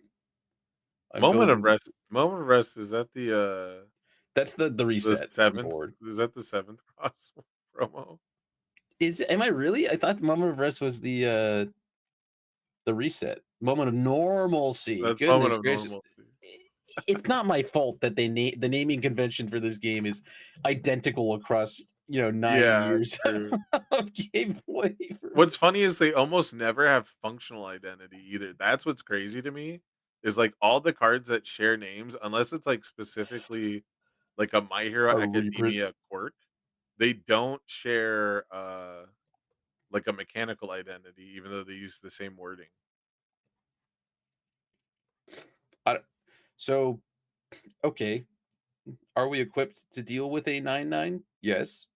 I'm Moment filled of with rest. Moment of rest. Is that that's the the reset seventh? board. Is that the seventh cross promo? Am I really? I thought the moment of rest was the reset. Moment of normalcy. That's moment Goodness of gracious. normalcy. It's not my fault that the naming convention for this game is identical across, 9 Yeah, years true. of gameplay. What's funny is they almost never have functional identity either. That's what's crazy to me. Is like all the cards that share names, unless it's like specifically like a My Hero A reprint. Academia quirk, they don't share like a mechanical identity, even though they use the same wording. I, so, okay. Are we equipped to deal with a 9/9? Yes.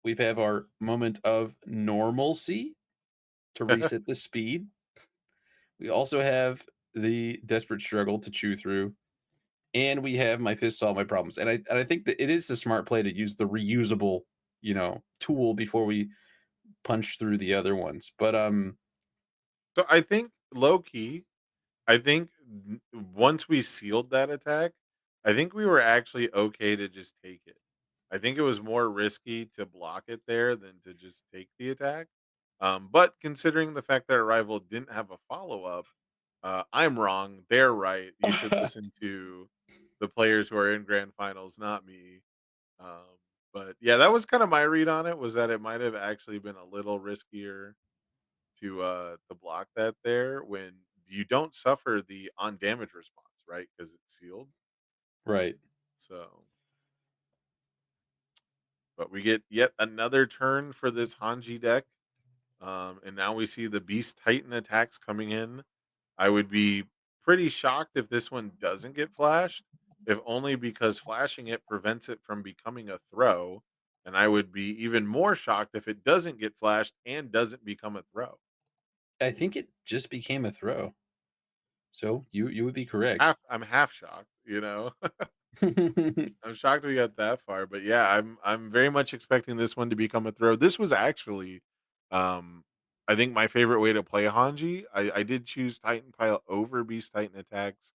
We have our moment of normalcy to reset the speed. We also have the desperate struggle to chew through, and we have my fist solve my problems. And I think that it is the smart play to use the reusable, tool before we punch through the other ones. But So I think low key, I think once we sealed that attack, I think we were actually okay to just take it. I think it was more risky to block it there than to just take the attack. But considering the fact that our rival didn't have a follow up, I'm wrong. They're right. You should listen to the players who are in grand finals, not me. Um, but yeah, that was kind of my read on it. Was that it might have actually been a little riskier to block that there when you don't suffer the on damage response, right? Because it's sealed. Right. So, but we get yet another turn for this Hanji deck. And now we see the Beast Titan attacks coming in. I would be pretty shocked if this one doesn't get flashed, if only because flashing it prevents it from becoming a throw. And I would be even more shocked if it doesn't get flashed and doesn't become a throw. I think it just became a throw. So you would be correct. I'm half shocked, you know. I'm shocked we got that far, but yeah, I'm very much expecting this one to become a throw. This was actually, um, I think my favorite way to play Hanji. I did choose Titan Pile over Beast Titan attacks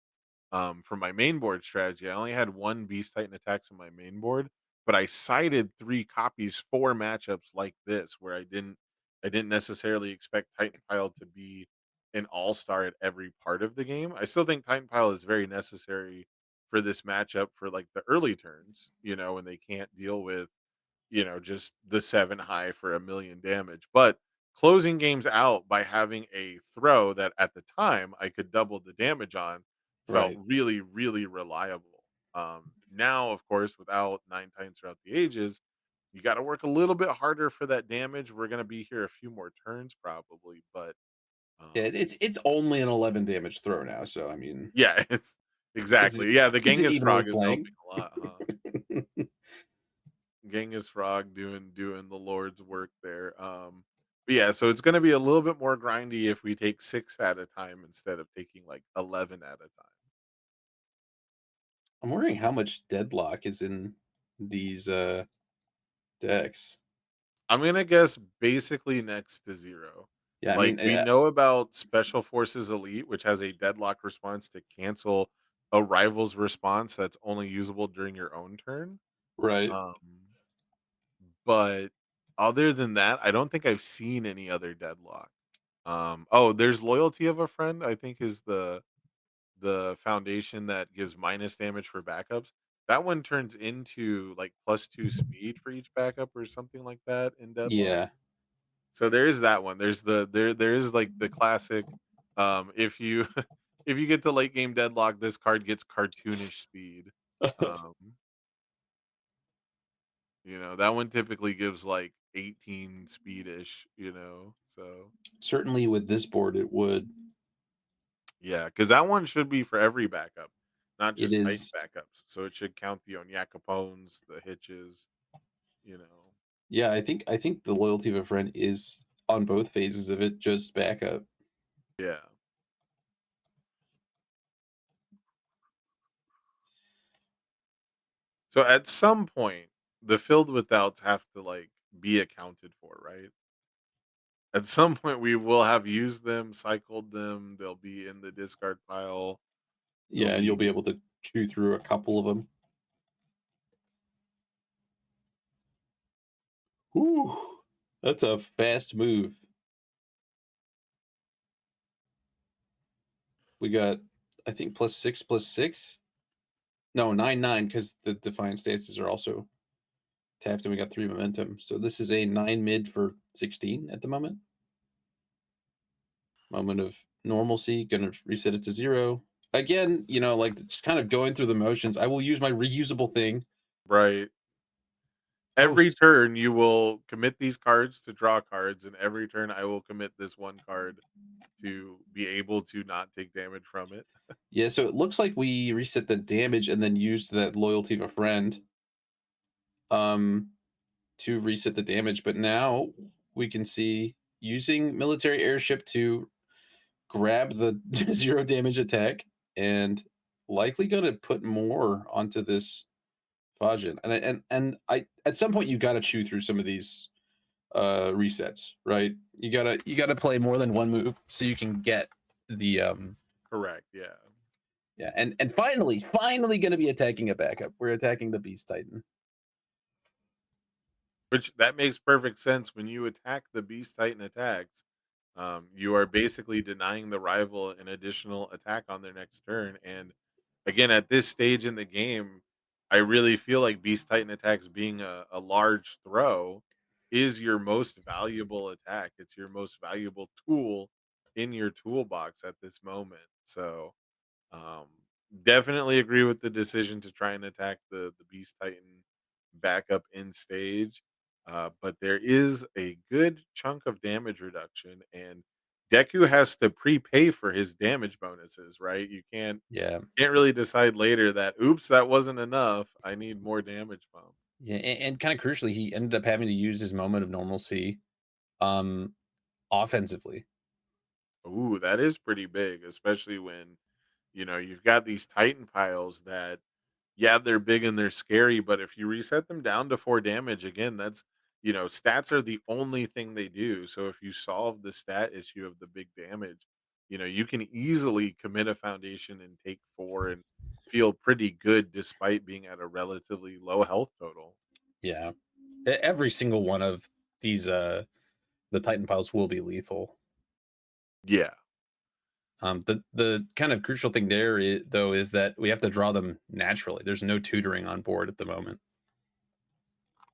for my main board strategy. I only had one Beast Titan attacks in my main board, but I cited 3 copies for matchups like this where I didn't necessarily expect Titan Pile to be an all-star at every part of the game. I still think Titan Pile is very necessary for this matchup for like the early turns, when they can't deal with, just the 7 high for a million damage. But closing games out by having a throw that at the time I could double the damage on felt Right. really, really reliable. Now, of course, without 9 times throughout the ages, you got to work a little bit harder for that damage. We're going to be here a few more turns probably, but Yeah, um, it's only an 11 damage throw now, so I mean, yeah, it's is it exactly. Yeah, the is it Genghis even Frog worth is playing? helping a lot, huh? Genghis Frog doing the Lord's work there. But yeah, so it's going to be a little bit more grindy if we take 6 at a time instead of taking like 11 at a time. I'm wondering how much deadlock is in these decks. I'm gonna guess basically next to 0. Yeah, I Like, mean, we know about Special Forces Elite, which has a deadlock response to cancel a rival's response that's only usable during your own turn. right. Um, but other than that, I don't think I've seen any other deadlock. Oh, there's Loyalty of a Friend, I think is the foundation that gives minus damage for backups. That one turns into like +2 speed for each backup or something like that in deadlock. Yeah. So there is that one. There is like the classic if you if you get to late game deadlock, this card gets cartoonish speed. Um, that one typically gives like 18 speedish. So Certainly with this board, it would. yeah, because that one should be for every backup, not It just Titan is. backups. So it should count the Onyakopones, the Hitches, you know. Yeah, I think the loyalty of a friend is on both phases of it, just backup. Yeah. So at some point, the filled with doubts have to like be accounted for, right? At some point, we will have used them, cycled them. They'll be in the discard pile. They'll Yeah, and you'll be be able to chew through a couple of them. Whew, that's a fast move. We got, I think, +6/+6. No, 9/9 because the defiant stances are also tapped, and we got 3 momentum. So this is a 9 mid for 16 at the moment. Moment of normalcy, gonna reset it to 0. Again, like just kind of going through the motions. I will use my reusable thing. right. Oh, Every turn, you will commit these cards to draw cards, and every turn, I will commit this one card to be able to not take damage from it. yeah. So it looks like we reset the damage and then used that loyalty of a friend um to reset the damage. But now we can see using military airship to grab the 0 damage attack and likely going to put more onto this Fajin. And I at some point you got to chew through some of these resets, right? You gotta play more than one move so you can get the Correct. Yeah. yeah, and finally gonna be attacking a backup. We're attacking the Beast Titan. Which that makes perfect sense when you attack the Beast Titan attacks. You are basically denying the rival an additional attack on their next turn. And again, at this stage in the game, I really feel like Beast Titan attacks being a large throw is your most valuable attack. It's your most valuable tool in your toolbox at this moment. So um, definitely agree with the decision to try and attack the Beast Titan backup in stage. But there is a good chunk of damage reduction, and Deku has to prepay for his damage bonuses, right? You Yeah, can't really decide later that oops, that wasn't enough. I need more damage bump. yeah, and kind of crucially, he ended up having to use his moment of normalcy, um, offensively. Ooh, that is pretty big, especially when you've got these Titan piles that yeah, they're big and they're scary, but if you reset them down to 4 damage, again, stats are the only thing they do. So if you solve the stat issue of the big damage, you can easily commit a foundation and take 4 and feel pretty good despite being at a relatively low health total. Yeah, every single one of these the Titan piles will be lethal. Yeah. The kind of crucial thing there, though, is that we have to draw them naturally. There's no tutoring on board at the moment.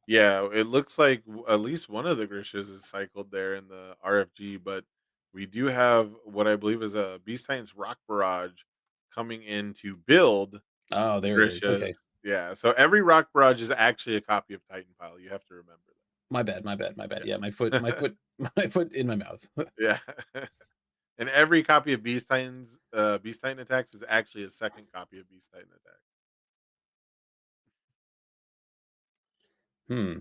Yeah, it looks like at least one of the Grishas is cycled there in the RFG, but we do have what I believe is a Beast Titans Rock Barrage coming in to build Oh, there it is. Grishas. Okay, Yeah, so every Rock Barrage is actually a copy of Titan Pile. You have to remember my bad, my bad, my bad. that. Yeah, my foot, my foot in my mouth. Yeah. Yeah. And every copy of Beast Titan Attacks is actually a second copy of Beast Titan Attacks. Hmm.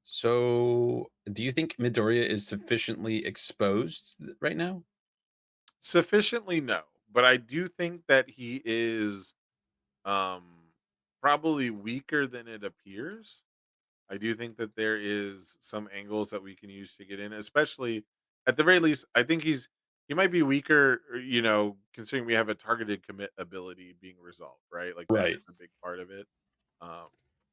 So, do you think Midoriya is sufficiently exposed right now? Sufficiently no, but I do think that he is um probably weaker than it appears. I do think that there is some angles that we can use to get in, especially at the very least. I think he might be weaker, considering we have a targeted commit ability being resolved, right? Like that Right. is a big part of it. Um,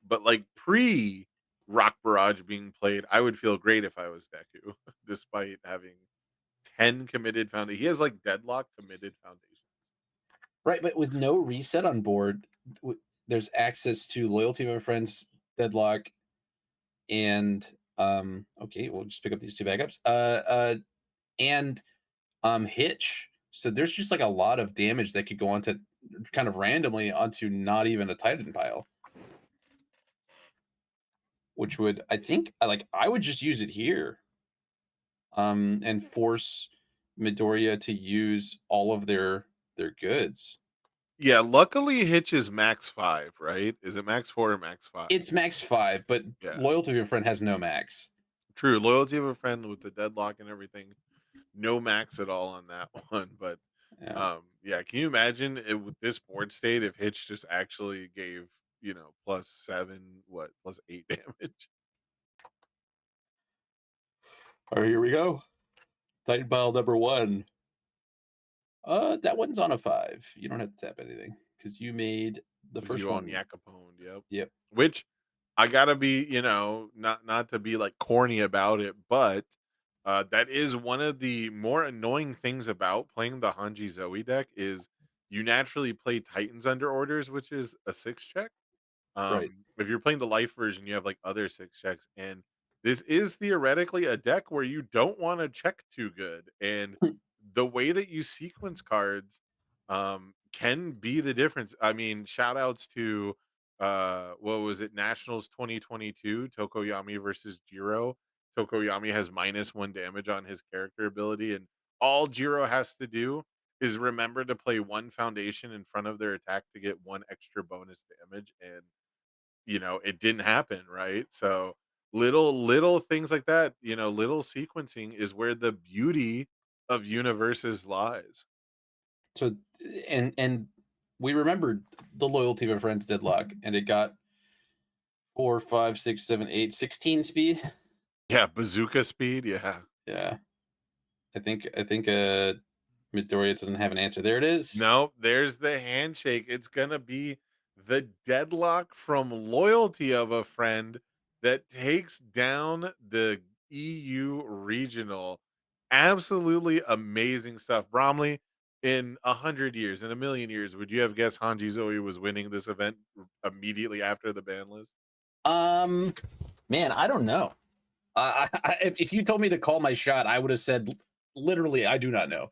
but like pre Rock Barrage being played, I would feel great if I was Deku, despite having 10 committed foundation. He has like deadlock committed foundations. Right, but with no reset on board, there's access to loyalty of our friends, deadlock, and okay, we'll just pick up these two backups. And hitch. So there's just like a lot of damage that could go onto kind of randomly onto not even a Titan pile, which would I think I would just use it here, and force Midoriya to use all of their goods. Yeah, luckily Hitch is max 5, right? Is it max 4 or max 5? It's max 5, but Yeah. loyalty of your friend has no max. True. Loyalty of a friend with the deadlock and everything. No max at all on that one. But Yeah. yeah, can you imagine it with this board state if Hitch just actually gave, +7, what, +8 damage? All right, here we go. Titan pile number 1. That one's on a 5. You don't have to tap anything because you made the Because first you own one. Yakapone, yep. Yep. Which I gotta be, not to be like corny about it, but that is one of the more annoying things about playing the Hanji Zoe deck is you naturally play Titans under orders, which is a 6 check. Right. If you're playing the life version, you have like other 6 checks, and this is theoretically a deck where you don't want to check too good. And the way that you sequence cards can be the difference. I mean, shout outs to what was it, Nationals 2022, Tokoyami versus Jiro. Tokoyami has -1 damage on his character ability, and all Jiro has to do is remember to play one foundation in front of their attack to get one extra bonus damage. And it didn't happen, right? So little things like that, little sequencing is where the beauty of UniVersus lies. So and we remembered the loyalty of a friend's deadlock, and it got 4, 5, 6, 7, 8, 16 speed. Yeah, bazooka speed. Yeah. Yeah. I think Midoriya doesn't have an answer. There it is. No, there's the handshake. It's gonna be the deadlock from loyalty of a friend that takes down the EU regional. Absolutely amazing stuff. Bromley, in 100 years, in a million years, would you have guessed Hanji Zoe was winning this event immediately after the ban list? Um, Man, I don't know. If you told me to call my shot, I would have said literally, I do not know.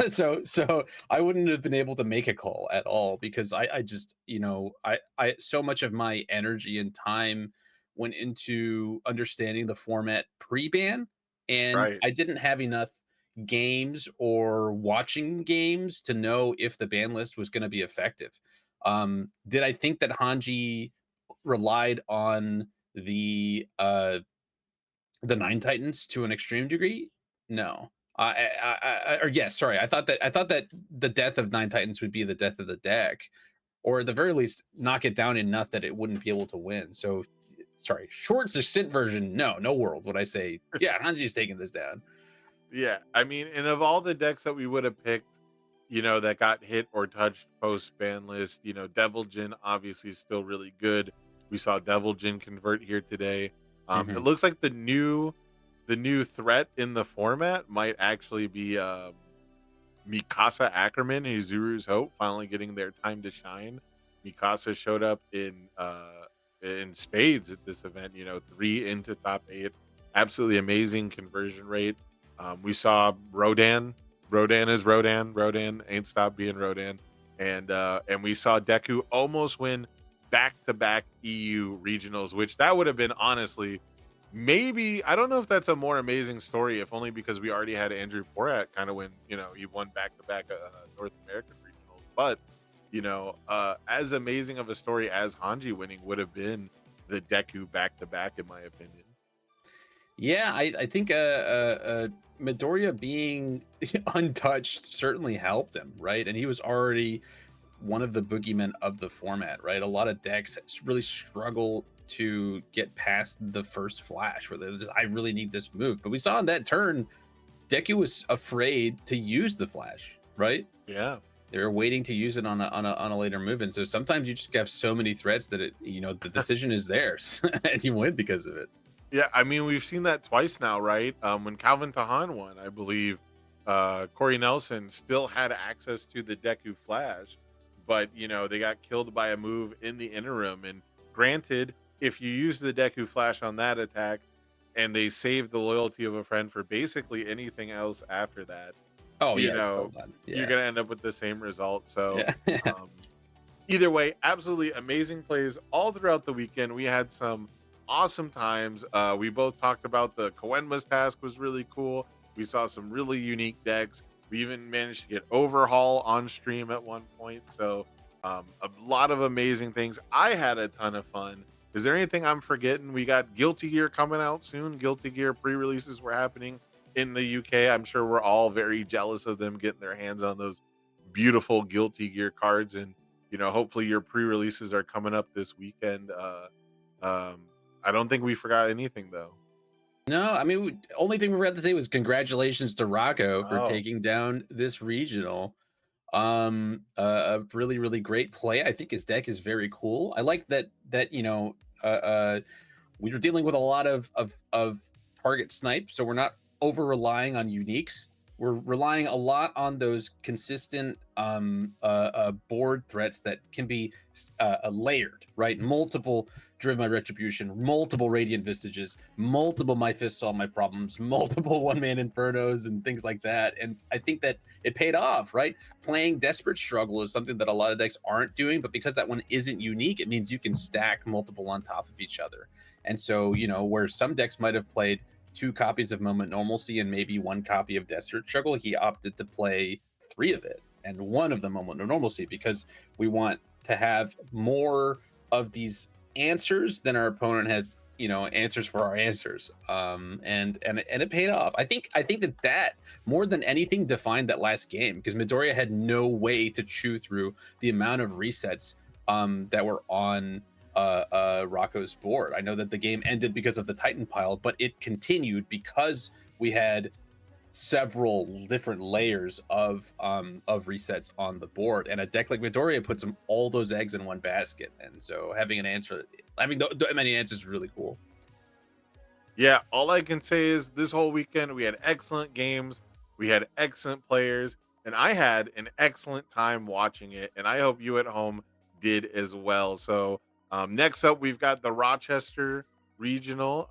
So I wouldn't have been able to make a call at all because I just I so much of my energy and time went into understanding the format pre-ban, and Right. I didn't have enough games or watching games to know if the ban list was going to be effective. Did I think that Hanji relied on the Nine Titans to an extreme degree? No. Or yes, sorry. I thought that the death of Nine Titans would be the death of the deck, or at the very least, knock it down enough that it wouldn't be able to win. So, sorry. Short, succinct version. No, no world would I say. Yeah, Hanji's taking this down. Yeah, I mean, and of all the decks that we would have picked, that got hit or touched post ban list, Devil Jin obviously is still really good. We saw Devil Jin convert here today. It Hmm. looks like the new threat in the format might actually be Mikasa Ackerman, Izuru's Hope, finally getting their time to shine. Mikasa showed up in spades at this event, 3 into top 8. Absolutely amazing conversion rate. We saw Rodan. Rodan is Rodan. Rodan ain't stopped being Rodan. And we saw Deku almost win back-to-back EU regionals, which that would have been honestly maybe, I don't know if that's a more amazing story, if only because we already had Andrew Porat kind of win, he won back-to-back North American regionals. But as amazing of a story as Hanji winning would have been the Deku back-to-back, in my opinion. Yeah, I think Midoriya being untouched certainly helped him, right? And he was already one of the boogeymen of the format, right? A lot of decks really struggle to get past the first flash where they're just, I really need this move. But we saw in that turn, Deku was afraid to use the flash, right? Yeah. They were waiting to use it on a later move. And so sometimes you just have so many threats that the decision is theirs and you win because of it. Yeah, I mean, we've seen that twice now, right? When Calvin Tahan won, I believe Corey Nelson still had access to the Deku Flash, but they got killed by a move in the interim. And granted, if you use the Deku Flash on that attack, and they save the loyalty of a friend for basically anything else after that, Oh you yeah, it's know, so done. you're Yeah. gonna end up with the same result. So, Yeah. um, either way, absolutely amazing plays all throughout the weekend. We had some awesome times. We both talked about the Coenma's task was really cool. We saw some really unique decks. We even managed to get Overhaul on stream at one point. So a lot of amazing things. I had a ton of fun. Is there anything I'm forgetting? We got Guilty Gear coming out soon. Guilty Gear pre-releases were happening in the UK. I'm sure we're all very jealous of them getting their hands on those beautiful Guilty Gear cards. And hopefully your pre-releases are coming up this weekend. Um, I don't think we forgot anything though. No, I mean, only thing we forgot to say was congratulations to Rocco for Oh, taking down this regional. A really, really great play. I think his deck is very cool. I like that we were dealing with a lot of target snipe, so we're not over relying on uniques. We're relying a lot on those consistent board threats that can be layered, right? Multiple Driven by Retribution, multiple Radiant Visages, multiple My Fist Solve My Problems, multiple One Man Infernos, and things like that. And I think that it paid off, right? Playing Desperate Struggle is something that a lot of decks aren't doing, but because that one isn't unique, it means you can stack multiple on top of each other. And so, where some decks might have played 2 copies of Moment Normalcy and maybe 1 copy of Desperate Struggle, he opted to play 3 of it and 1 of the Moment of Normalcy because we want to have more of these answers than our opponent has answers for our answers. And it paid off. I think that more than anything defined that last game because Midoriya had no way to chew through the amount of resets that were on Rocco's board. I know that the game ended because of the Titan pile, but it continued because we had several different layers of resets on the board, and a deck like Midoriya puts all those eggs in one basket. And so having many answers is really cool. Yeah, all I can say is this whole weekend we had excellent games, we had excellent players, and I had an excellent time watching it. And I hope you at home did as well. So next up, we've got the Rochester Regional.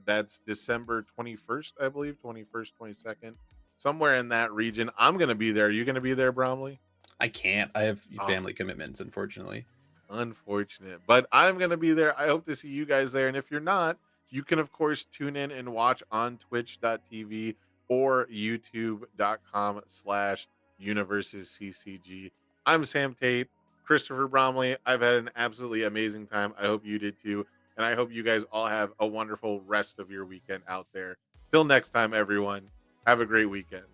That's December 21st, I believe, 21st, 22nd, somewhere in that region. I'm gonna be there. Are you gonna be there, Bromley? I can't. I have Oh, family commitments, unfortunately. unfortunate, but I'm gonna be there. I hope to see you guys there. And if you're not, you can of course tune in and watch on twitch.tv or youtube.com/UniVersusCCG. I'm Sam Tate, Christopher Bromley. I've had an absolutely amazing time. I hope you did too. And I hope you guys all have a wonderful rest of your weekend out there. Till next time, everyone. Have a great weekend.